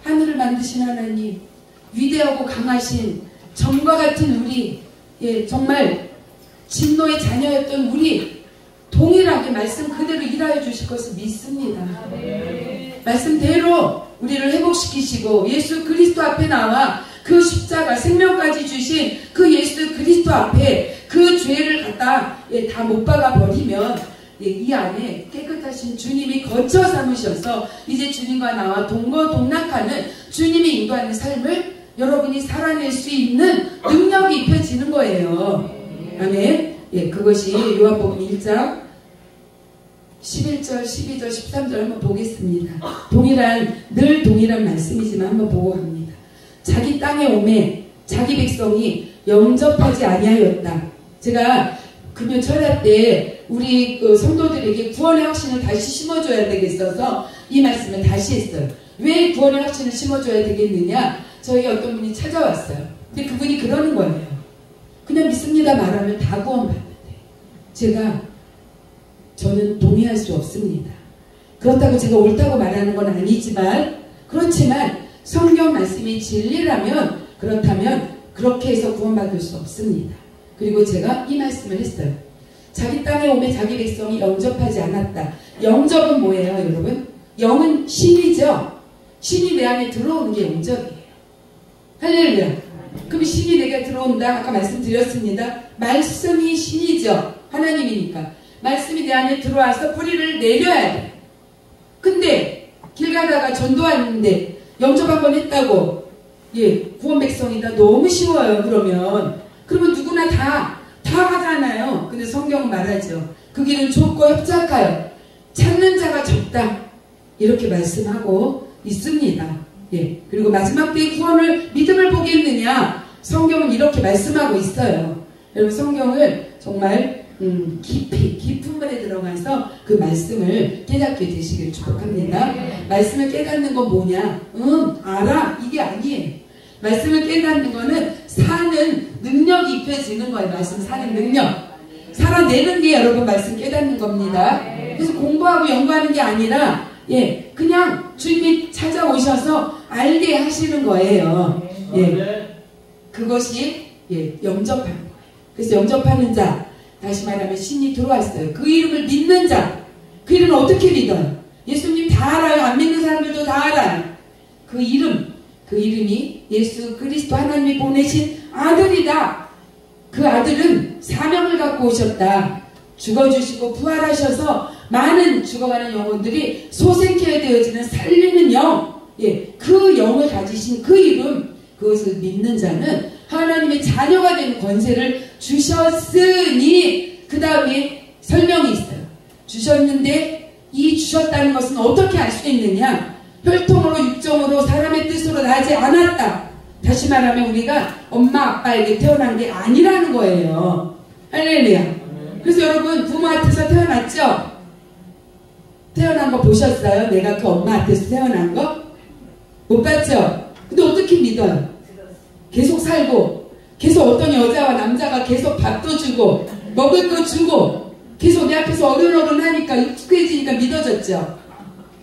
하늘을 만드신 하나님, 위대하고 강하신 점과 같은 우리, 정말 진노의 자녀였던 우리 동일하게 말씀 그대로 일하여 주실 것을 믿습니다. 말씀대로 우리를 회복시키시고 예수 그리스도 앞에 나와 그 십자가 생명까지 주신 그 예수 그리스도 앞에 그 죄를 갖다 다 못 박아 버리면 이 안에 깨끗하신 주님이 거처 삼으셔서 이제 주님과 나와 동거동락하는 주님이 인도하는 삶을 여러분이 살아낼 수 있는 능력이 입혀지는 거예요. 아멘. 그것이 요한복음 1장 11절, 12절, 13절 한번 보겠습니다. 늘 동일한 말씀이지만 한번 보고 갑니다. 자기 땅에 오매 자기 백성이 영접하지 아니하였다. 제가 금요 철야 때 우리 성도들에게 구원의 확신을 다시 심어줘야 되겠어서 이 말씀을 다시 했어요. 왜 구원의 확신을 심어줘야 되겠느냐? 저희 어떤 분이 찾아왔어요. 근데 그분이 그러는 거예요. 그냥 믿습니다 말하면 다 구원받는데 저는 동의할 수 없습니다. 그렇다고 제가 옳다고 말하는 건 아니지만 그렇지만 성경 말씀이 진리라면 그렇다면 그렇게 해서 구원받을 수 없습니다. 그리고 제가 이 말씀을 했어요. 자기 땅에 오매 자기 백성이 영접하지 않았다. 영접은 뭐예요 여러분? 영은 신이죠. 신이 내 안에 들어오는 게 영접이에요. 할렐루야. 그럼 신이 내게 들어온다. 아까 말씀드렸습니다. 말씀이 신이죠. 하나님이니까. 말씀이 내 안에 들어와서 뿌리를 내려야 돼. 근데 길 가다가 전도하는데 영접 한번 했다고 구원 백성이다. 너무 쉬워요. 그러면 누구나 다 하잖아요. 근데 성경은 말하죠. 그 길은 좁고 협착하여 찾는 자가 적다. 이렇게 말씀하고 있습니다. 그리고 마지막 때의 구원을 믿음을 보겠느냐? 성경은 이렇게 말씀하고 있어요. 여러분 성경을 정말 깊은 물에 들어가서 그 말씀을 깨닫게 되시길 축복합니다. 말씀을 깨닫는 건 뭐냐? 알아. 이게 아니에요. 말씀을 깨닫는 거는 사는 능력이 입혀지는 거예요. 말씀 사는 능력. 살아내는 게 여러분 말씀 깨닫는 겁니다. 그래서 공부하고 연구하는 게 아니라 그냥 주님이 찾아오셔서 알게 하시는 거예요. 그것이 영접하는 거예요. 그래서 영접하는 자, 다시 말하면 신이 들어왔어요. 그 이름을 믿는 자, 그 이름을 어떻게 믿어요? 예수님 다 알아요. 안 믿는 사람들도 다 알아요. 그 이름이 예수 그리스도 하나님이 보내신 아들이다. 그 아들은 사명을 갖고 오셨다. 죽어주시고 부활하셔서 많은 죽어가는 영혼들이 소생케 되어지는 살리는 영, 그 영을 가지신 그 이름, 그것을 믿는 자는 하나님의 자녀가 되는 권세를 주셨으니 그 다음에 설명이 있어요. 주셨는데 이 주셨다는 것은 어떻게 알 수 있느냐? 혈통으로 육정으로 사람의 뜻으로 나지 않았다. 다시 말하면 우리가 엄마 아빠에게 태어난 게 아니라는 거예요. 할렐루야. 그래서 여러분 부모한테서 태어났죠? 태어난 거 보셨어요? 내가 그 엄마한테서 태어난 거? 못 봤죠? 근데 어떻게 믿어요? 계속 살고 계속 어떤 여자와 남자가 계속 밥도 주고 먹을 거 주고 계속 내 앞에서 어른어른 하니까 익숙해지니까 믿어졌죠?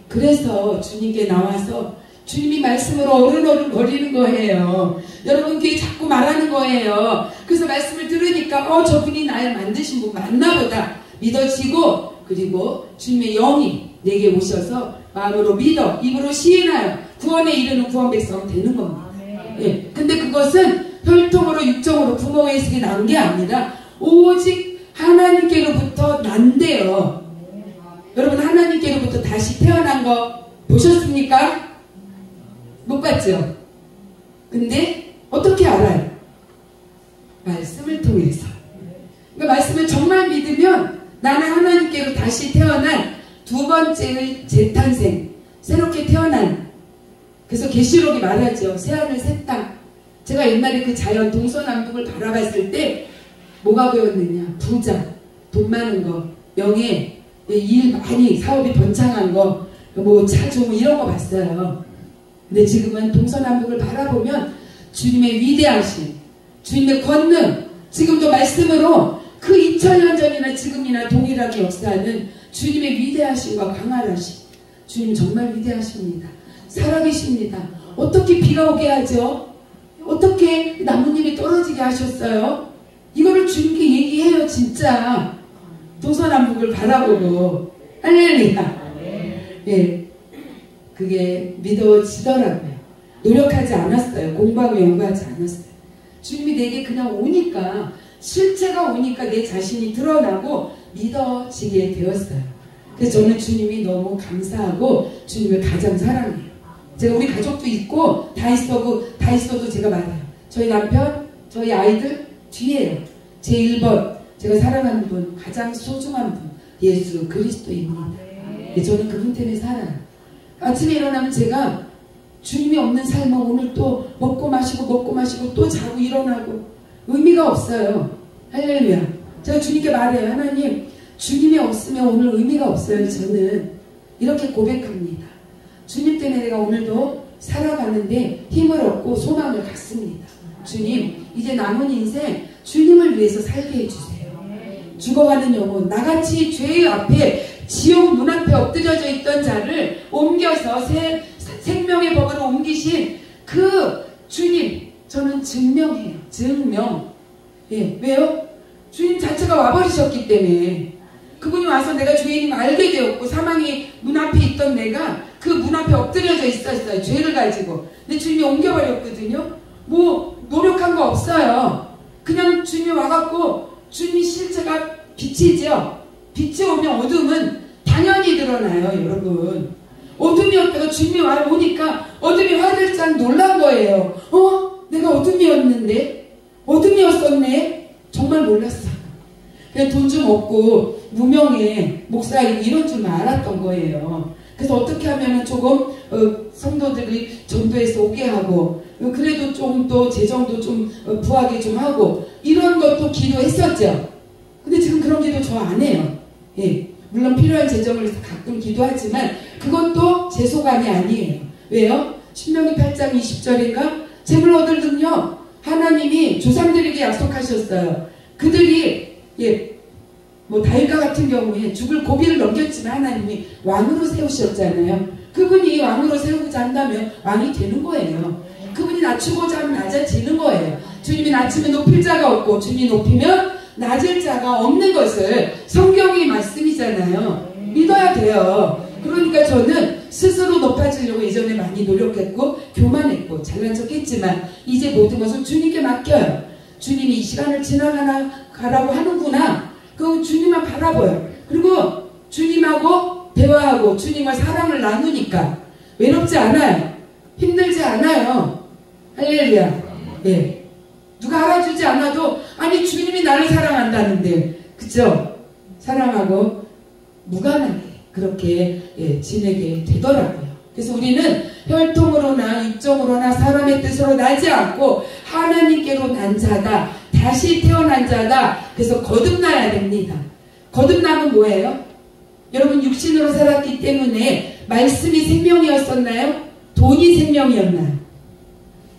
그래서 주님께 나와서 주님이 말씀으로 어른어른 거리는 거예요. 여러분께 자꾸 말하는 거예요. 그래서 말씀을 들으니까 저분이 나를 만드신 분 맞나보다 믿어지고 그리고 주님의 영이 내게 오셔서 마음으로 믿어 입으로 시인하여 구원에 이르는 구원 백성 되는 겁니다. 근데 그것은 혈통으로 육정으로 부모에게 난 게 아니라 오직 하나님께로부터 난대요. 여러분 하나님께로부터 다시 태어난 거 보셨습니까? 못 봤죠? 근데 어떻게 알아요? 말씀을 통해서. 그러니까 말씀을 정말 믿으면 나는 하나님께로 다시 태어난 두 번째의 재탄생, 새롭게 태어난. 그래서 계시록이 말하죠. 새하늘 새 땅. 제가 옛날에 그 자연 동서남북을 바라봤을 때 뭐가 보였느냐? 부자, 돈 많은 거, 명예, 일 많이 사업이 번창한 거, 뭐 차 좋은 이런 거 봤어요. 근데 지금은 동서남북을 바라보면 주님의 위대하심, 주님의 권능, 지금도 말씀으로 그 2000년 전이나 지금이나 동일하게 역사하는 주님의 위대하심과 강하신 주님 정말 위대하십니다. 살아계십니다. 어떻게 비가 오게 하죠? 어떻게 나뭇잎이 떨어지게 하셨어요? 이거를 주님께 얘기해요. 진짜 동서남북을 바라보고 할렐루야. 예, 그게 믿어지더라고요. 노력하지 않았어요. 공부하고 연구하지 않았어요. 주님이 내게 그냥 오니까, 실체가 오니까 내 자신이 드러나고 믿어지게 되었어요. 그래서 저는 주님이 너무 감사하고 주님을 가장 사랑해요. 제가 우리 가족도 있고 다 있어도 제가 말해요. 저희 남편, 저희 아이들 뒤에요. 제 1번 제가 사랑하는 분, 가장 소중한 분, 예수 그리스도입니다. 저는 그분 때문에 살아요. 아침에 일어나면 제가 주님이 없는 삶은 오늘 또 먹고 마시고 또 자고 일어나고 의미가 없어요. 할렐루야. 제가 주님께 말해요. 하나님, 주님이 없으면 오늘 의미가 없어요. 저는 이렇게 고백합니다. 주님 때문에 내가 오늘도 살아가는데 힘을 얻고 소망을 갖습니다. 주님, 이제 남은 인생 주님을 위해서 살게 해주세요. 죽어가는 영혼, 나같이 죄의 앞에 지옥 문 앞에 엎드려져 있던 자를 옮겨서 생명의 법으로 옮기신 그 주님, 저는 증명해요. 증명. 예, 왜요? 주님 자체가 와버리셨기 때문에. 그분이 와서 내가 주인임을 알게 되었고, 사망이 문 앞에 있던 내가 그 문 앞에 엎드려져 있었어요. 죄를 가지고. 근데 주님이 옮겨버렸거든요. 뭐 노력한 거 없어요. 그냥 주님이 와갖고, 주님이 실체가 빛이죠. 빛이 오면 어둠은 당연히 드러나요, 여러분. 어둠이었다가 주님이 오니까 어둠이 화들짝 놀란 거예요. 내가 어둠이었는데? 어둠이었었네? 정말 몰랐어요. 그냥 돈 좀 얻고 무명의 목사인 이런 줄만 알았던 거예요. 그래서 어떻게 하면 조금 성도들이 전도에서 오게 하고, 그래도 좀 또 재정도 좀 부하게 좀 하고, 이런 것도 기도했었죠. 근데 지금 그런 기도 저 안 해요. 예. 물론 필요한 재정을 위해서 가끔 기도하지만 그것도 제 소관이 아니에요. 왜요? 신명기 8장 20절인가? 재물 얻을 능력 하나님이 조상들에게 약속하셨어요. 그들이 뭐 다윗과 같은 경우에 죽을 고비를 넘겼지만 하나님이 왕으로 세우셨잖아요. 그분이 왕으로 세우고자 한다면 왕이 되는 거예요. 그분이 낮추고자 하면 낮아지는 거예요. 주님이 낮추면 높일 자가 없고 주님이 높이면 낮을 자가 없는 것을 성경의 말씀이잖아요. 믿어야 돼요. 그러니까 저는 스스로 높아지려고 예전에 많이 노력했고 교만했고 잘난 척했지만 이제 모든 것을 주님께 맡겨요. 주님이 이 시간을 지나가라고 하는구나. 그 주님만 바라봐요. 그리고 주님하고 대화하고 주님과 사랑을 나누니까 외롭지 않아요. 힘들지 않아요. 할렐루야. 예. 누가 알아주지 않아도 아니 주님이 나를 사랑한다는데, 그쵸? 사랑하고 무관하게 그렇게 지내게 되더라고요. 그래서 우리는 혈통으로나 육정으로나 사람의 뜻으로 나지 않고 하나님께로 난 자다. 다시 태어난 자다. 그래서 거듭나야 됩니다. 거듭남은 뭐예요? 여러분 육신으로 살았기 때문에 말씀이 생명이었었나요? 돈이 생명이었나요?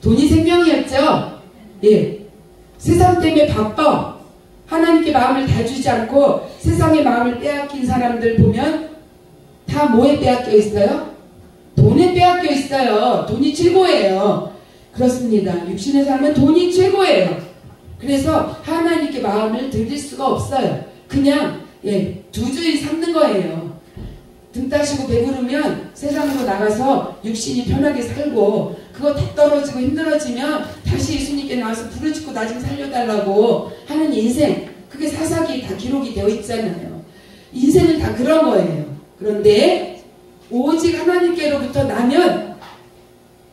돈이 생명이었죠? 예. 세상 때문에 바빠. 하나님께 마음을 다 주지 않고 세상의 마음을 빼앗긴 사람들 보면 다 뭐에 빼앗겨 있어요? 돈에 빼앗겨 있어요. 돈이 최고예요. 그렇습니다. 육신의 삶은 돈이 최고예요. 그래서 하나님께 마음을 들릴 수가 없어요. 그냥 두 주인 삼는 거예요. 등 따시고 배부르면 세상으로 나가서 육신이 편하게 살고, 그거 다 떨어지고 힘들어지면 다시 예수님께 나와서 부르짖고 나 좀 살려달라고 하는 인생, 그게 사사기에 다 기록이 되어 있잖아요. 인생은 다 그런 거예요. 그런데 오직 하나님께로부터 나면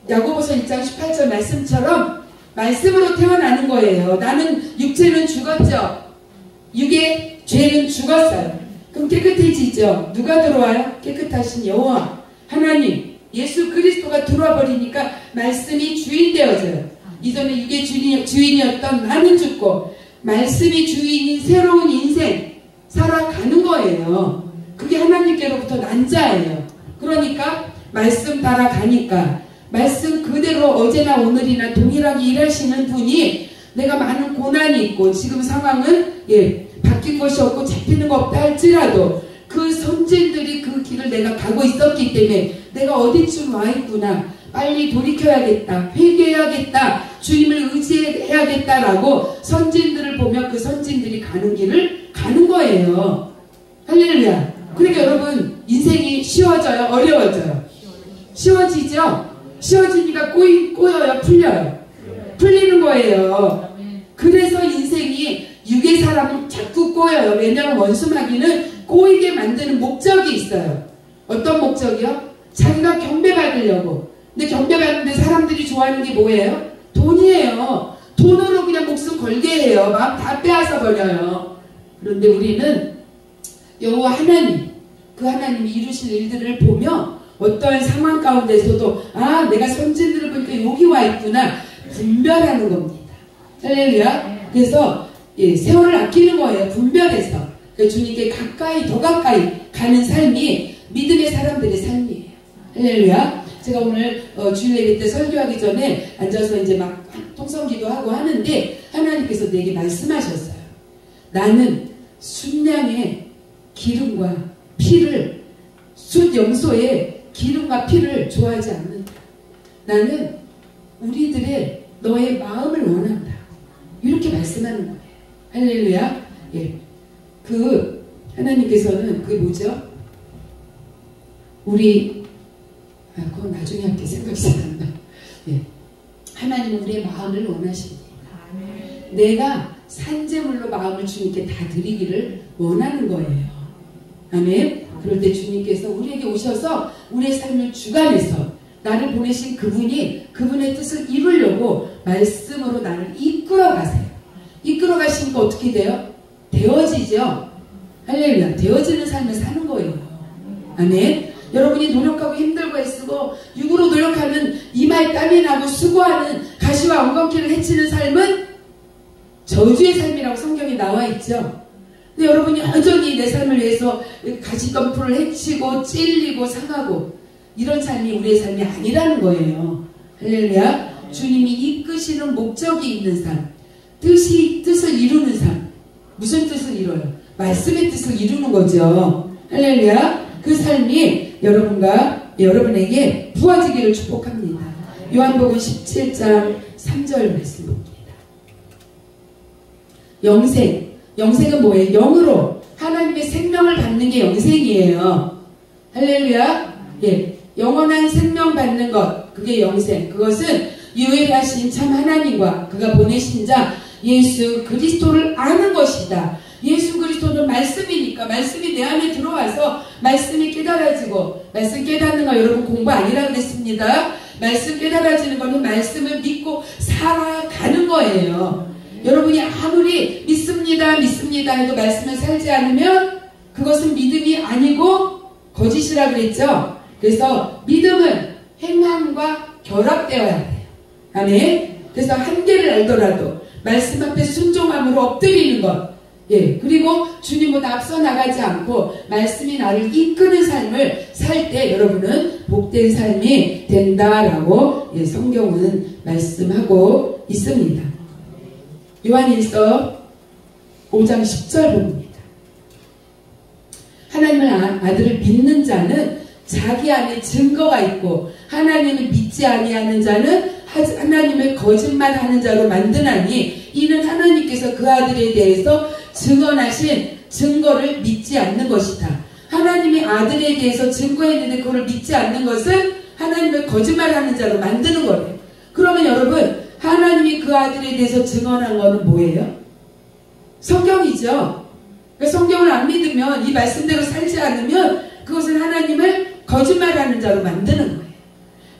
야고보서 1장 18절 말씀처럼 말씀으로 태어나는 거예요. 나는 육체는 죽었죠. 육의 죄는 죽었어요. 그럼 깨끗해지죠. 누가 들어와요? 깨끗하신 여호와 하나님 예수 그리스도가 들어와 버리니까 말씀이 주인 되어져요. 이전에 육의 주인이었던 나는 죽고 말씀이 주인인 새로운 인생 살아가는 거예요. 그게 하나님께로부터 난 자예요. 그러니까 말씀 따라가니까 말씀 그대로 어제나 오늘이나 동일하게 일하시는 분이 내가 많은 고난이 있고 지금 상황은 바뀐 것이 없고 잡히는 거 없다 할지라도 그 선진들이 그 길을 내가 가고 있었기 때문에 내가 어디쯤 와 있구나, 빨리 돌이켜야겠다, 회개해야겠다, 주님을 의지해야겠다라고 선진들을 보며 그 선진들이 가는 길을 가는 거예요. 할렐루야. 그러니까 여러분, 인생이 쉬워져요, 어려워져요? 쉬워지죠? 쉬워지니까 꼬여요, 풀려요? 풀리는 거예요. 그래서 인생이 육의 사람은 자꾸 꼬여요. 왜냐하면 원수마귀는 꼬이게 만드는 목적이 있어요. 어떤 목적이요? 자기가 경배받으려고. 근데 경배받는데 사람들이 좋아하는 게 뭐예요? 돈이에요. 돈으로 그냥 목숨 걸게 해요. 마음 다 빼앗아 버려요. 그런데 우리는 여호와 하나님, 그 하나님이 이루실 일들을 보며 어떠한 상황 가운데서도 내가 선진들을 보니까 여기 와 있구나, 분별하는 겁니다. 할렐루야. 그래서 세월을 아끼는 거예요. 분별해서. 그러니까 주님께 가까이, 더 가까이 가는 삶이 믿음의 사람들의 삶이에요. 할렐루야. 제가 오늘 주일 예배 때 설교하기 전에 앉아서 이제 막 통성기도 하고 하는데 하나님께서 내게 말씀하셨어요. 나는 순양의 기름과 피를, 숫 염소의 기름과 피를 좋아하지 않는다. 나는 우리들의 너의 마음을 원한다. 이렇게 말씀하는 거예요. 할렐루야. 그 하나님께서는 그게 뭐죠? 그건 나중에 할게, 생각이 잘 안 나. 하나님은 우리의 마음을 원하십니다. 내가 산재물로 마음을 주님께 다 드리기를 원하는 거예요. 아멘. 그럴 때 주님께서 우리에게 오셔서 우리의 삶을 주관해서 나를 보내신 그분이 그분의 뜻을 이루려고 말씀으로 나를 이끌어 가세요. 이끌어 가시니까 어떻게 돼요? 되어지죠. 할렐루야. 되어지는 삶을 사는 거예요. 아멘. 여러분이 노력하고 힘들고 애쓰고 육으로 노력하는, 이마에 땀이 나고 수고하는, 가시와 엉겅퀴를 헤치는 삶은 저주의 삶이라고 성경에 나와 있죠. 근데 여러분이 여전히 내 삶을 위해서 가시덤불을 헤치고 찔리고 상하고 이런 삶이 우리의 삶이 아니라는 거예요. 할렐루야. 주님이 이끄시는 목적이 있는 삶, 뜻을 이루는 삶. 무슨 뜻을 이뤄요? 말씀의 뜻을 이루는 거죠. 할렐루야. 그 삶이 여러분에게 부어지기를 축복합니다. 요한복음 17장 3절 말씀입니다. 영생은 뭐예요? 영으로 하나님의 생명을 받는 게 영생이에요. 할렐루야. 영원한 생명 받는 것, 그게 영생. 그것은 유일하신 참 하나님과 그가 보내신 자 예수 그리스도를 아는 것이다. 예수 그리스도는 말씀이니까 말씀이 내 안에 들어와서 말씀이 깨달아지고, 말씀 깨닫는 거 여러분 공부 아니라 그랬습니다. 말씀 깨달아지는 거는 말씀을 믿고 살아가는 거예요. 여러분이 아무리 믿습니다 해도 말씀을 살지 않으면 그것은 믿음이 아니고 거짓이라 그랬죠. 그래서 믿음은 행함과 결합되어야 돼요. 아멘. 그래서 한계를 알더라도 말씀 앞에 순종함으로 엎드리는 것, 그리고 주님보다 앞서 나가지 않고 말씀이 나를 이끄는 삶을 살 때 여러분은 복된 삶이 된다라고 성경은 말씀하고 있습니다. 요한일서 5장 10절 봅니다. 하나님의 아들을 믿는 자는 자기 안에 증거가 있고 하나님을 믿지 아니하는 자는 하나님을 거짓말하는 자로 만드나니 이는 하나님께서 그 아들에 대해서 증언하신 증거를 믿지 않는 것이다. 하나님의 아들에 대해서 증거했는데 그걸 믿지 않는 것은 하나님을 거짓말하는 자로 만드는 거예요. 그러면 여러분, 하나님이 그 아들에 대해서 증언한 거는 뭐예요? 성경이죠. 그러니까 성경을 안 믿으면, 이 말씀대로 살지 않으면 그것은 하나님을 거짓말하는 자로 만드는 거예요.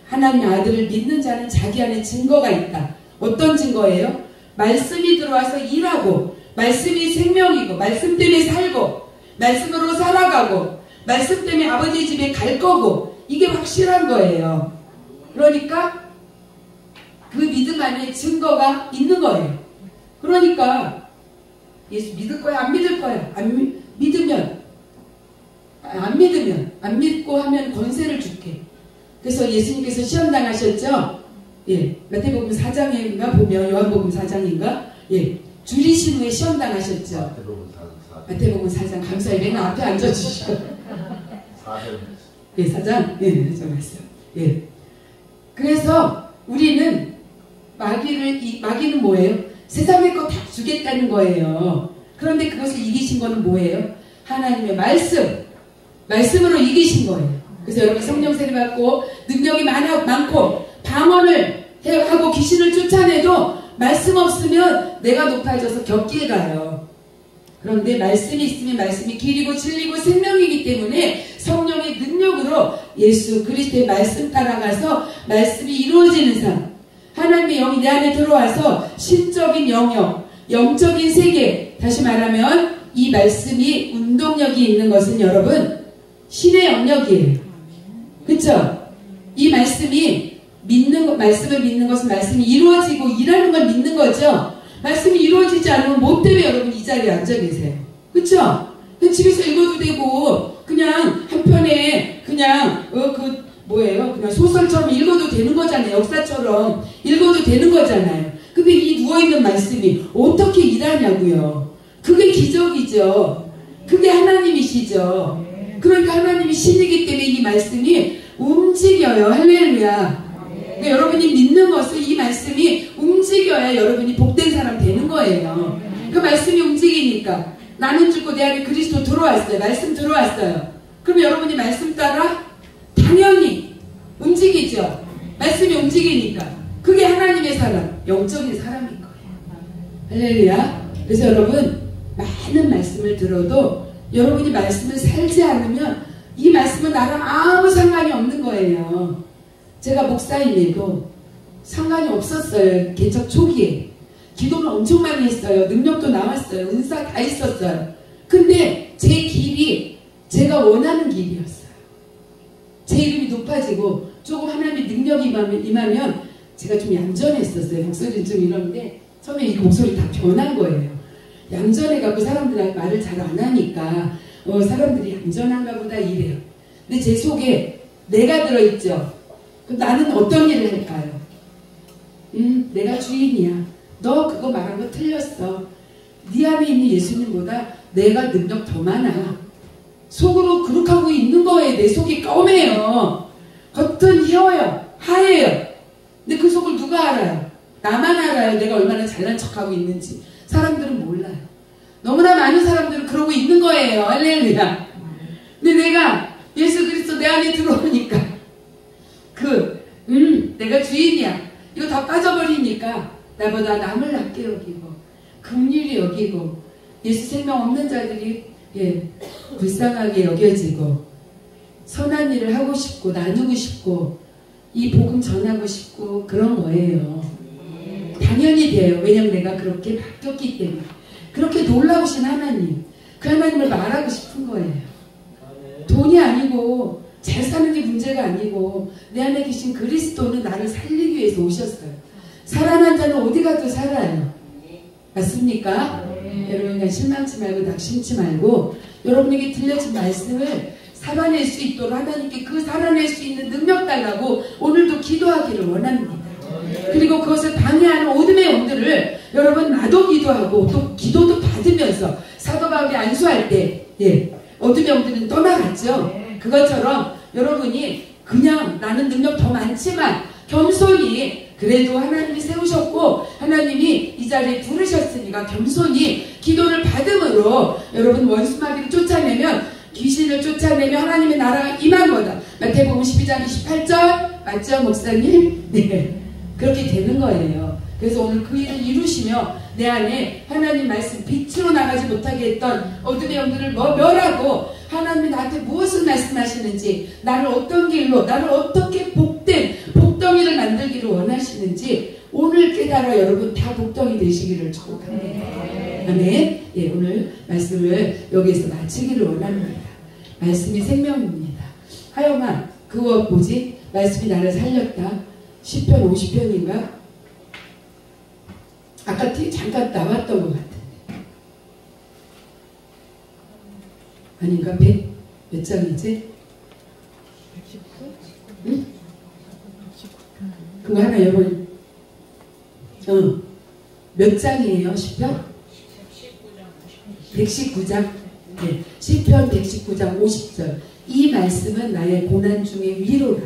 하나님의 아들을 믿는 자는 자기 안에 증거가 있다. 어떤 증거예요? 말씀이 들어와서 일하고, 말씀이 생명이고, 말씀 때문에 살고, 말씀으로 살아가고, 말씀 때문에 아버지 집에 갈 거고, 이게 확실한 거예요. 그러니까 그 믿음 안에 증거가 있는 거예요. 그러니까 예수 믿을 거야? 안 믿을 거야? 안 믿고 하면 권세를 줄게. 그래서 예수님께서 시험 당하셨죠? 예, 마태복음 4장인가 보면 요한복음 4장인가 예, 줄이신 후에 시험 당하셨죠. 마태복음 4장 감사히 맨 앞에 앉아주시고 4장 예, 4장 예, 저 말씀 예. 그래서 우리는 마귀는 뭐예요? 세상의 거 다 주겠다는 거예요. 그런데 그것을 이기신 거는 뭐예요? 하나님의 말씀으로 이기신 거예요. 그래서 여러분 성령 세례 받고 능력이 많고 방언을 하고 귀신을 쫓아내도 말씀 없으면 내가 높아져서 격기에 가요. 그런데 말씀이 있으면 말씀이 길이고 진리고 생명이기 때문에 성령의 능력으로 예수 그리스도의 말씀 따라가서 말씀이 이루어지는 삶, 하나님의 영이 내 안에 들어와서 신적인 영역, 영적인 세계, 다시 말하면 이 말씀이 운동력이 있는 것은 여러분 신의 영역이에요. 그쵸? 이 말씀을 믿는 것은 말씀이 이루어지고 일하는 걸 믿는 거죠. 말씀이 이루어지지 않으면 뭐 때문에 여러분 이 자리에 앉아 계세요? 그쵸? 집에서 읽어도 되고 그냥 한편에 그냥 그냥 소설처럼 읽어도 되는 거잖아요. 역사처럼 읽어도 되는 거잖아요. 근데 이 누워있는 말씀이 어떻게 일하냐고요. 그게 기적이죠. 그게 하나님이시죠. 그러니까 하나님이 신이기 때문에 이 말씀이 움직여요. 할렐루야. 그러니까 여러분이 믿는 것은 이 말씀이 움직여야 여러분이 복된 사람 되는 거예요. 그 말씀이 움직이니까 나는 죽고 내 안에 그리스도 들어왔어요. 말씀 들어왔어요. 그럼 여러분이 말씀 따라 당연히 움직이죠. 말씀이 움직이니까 그게 하나님의 사람, 영적인 사람인 거예요. 할렐루야. 그래서 여러분 많은 말씀을 들어도 여러분이 말씀을 살지 않으면 이 말씀은 나랑 아무 상관이 없는 거예요. 제가 목사임에도 상관이 없었어요. 개척 초기에 기도를 엄청 많이 했어요. 능력도 나왔어요. 은사 다 있었어요. 근데 제 길이 제가 원하는 길이었어요. 제 이름이 높아지고 조금 하나님의 능력이 임하면 제가 좀 얌전했었어요. 목소리는 좀 이런데 처음에 이 목소리 다 변한 거예요. 얌전해갖고 사람들한테 말을 잘 안 하니까 사람들이 얌전한가 보다 이래요. 근데 제 속에 내가 들어있죠. 그럼 나는 어떤 일을 할까요? 내가 주인이야. 너 그거 말한 거 틀렸어. 네 안에 있는 예수님보다 내가 능력 더 많아. 속으로 그렇게 하고 있는 거예요. 내 속이 검해요. 겉은 하얘요. 근데 그 속을 누가 알아요? 나만 알아요. 내가 얼마나 잘난 척하고 있는지. 사람들은 몰라요. 너무나 많은 사람들은 그러고 있는 거예요. 할렐루야. 근데 내가 예수 그리스도 내 안에 들어오니까 내가 주인이야. 이거 다 빠져버리니까 나보다 남을 낮게 여기고 긍휼히 여기고 예수 생명 없는 자들이 불쌍하게 여겨지고 선한 일을 하고 싶고 나누고 싶고 이 복음 전하고 싶고 그런 거예요. 당연히 돼요. 왜냐면 내가 그렇게 바뀌었기 때문에. 그렇게 놀라우신 하나님, 그 하나님을 말하고 싶은 거예요. 돈이 아니고 잘 사는 게 문제가 아니고 내 안에 계신 그리스도는 나를 살리기 위해서 오셨어요. 살아난 자는 어디 가도 살아요. 맞습니까? 여러분 그냥 실망치 말고 낙심치 말고 여러분에게 들려진 말씀을 살아낼 수 있도록 하나님께 그 살아낼 수 있는 능력 달라고 오늘도 기도하기를 원합니다. 그리고 그것을 방해하는 어둠의 영들을 여러분 나도 기도하고 또 기도도 받으면서 사도 바울이 안수할 때 어둠의 영들은 떠나갔죠. 그것처럼 여러분이 그냥 나는 능력 더 많지만 겸손히 그래도 하나님이 세우셨고 하나님이 이 자리에 부르셨으니까 겸손히 기도를 받음으로 여러분 원수마귀를 쫓아내면 귀신을 쫓아내며 하나님의 나라가 임한 거다. 마태복음 12장 28절 맞죠 목사님? 네, 그렇게 되는 거예요. 그래서 오늘 그 일을 이루시며 내 안에 하나님 말씀 빛으로 나가지 못하게 했던 어둠의 영들을 멸하고 하나님이 나한테 무엇을 말씀하시는지 나를 어떤 길로 나를 어떻게 복된 복덩이를 만들기를 원하시는지 오늘 깨달아 여러분 다 복덩이 되시기를 축복합니다. 아멘. 오늘 말씀을 여기에서 마치기를 원합니다. 말씀이 생명입니다. 하영아 그거 뭐지? 말씀이 나를 살렸다. 10편 50편인가? 아까 잠깐 나왔던 것 같은데 아닌가? 100 몇 장이지? 응? 그 그거 하나 여러분 몇 장이에요? 시편? 119장. 네. 시편 119장 50절. 이 말씀은 나의 고난 중에 위로라.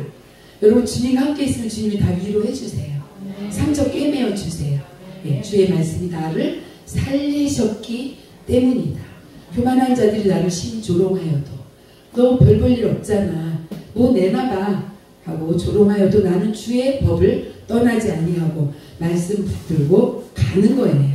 여러분 주님 함께 있으면 주님이 다 위로해 주세요. 상처 꿰매어 주세요. 네. 주의 말씀이 나를 살리셨기 때문이다. 교만한 자들이 나를 심조롱하여도 너 별 볼 일 없잖아. 뭐 내놔봐 하고 조롱하여도 나는 주의 법을 떠나지 아니하고 말씀 붙들고 가는 거예요.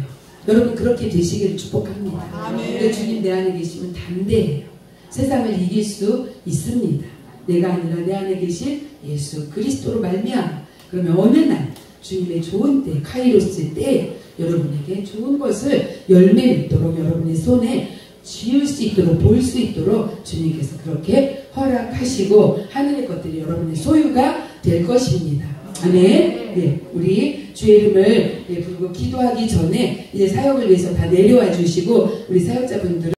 여러분 그렇게 되시기를 축복합니다. 근데 주님 내 안에 계시면 담대해요. 세상을 이길 수 있습니다. 내가 아니라 내 안에 계신 예수 그리스도로 말미암아. 그러면 어느 날 주님의 좋은 때 카이로스 때 여러분에게 좋은 것을 열매 맺도록 여러분의 손에 쥐을 수 있도록 볼 수 있도록 주님께서 그렇게 허락하시고 하늘의 것들이 여러분의 소유가 될 것입니다. 아멘. 네, 우리 주의 이름을 부르고 기도하기 전에 이제 사역을 위해서 다 내려와 주시고 우리 사역자분들은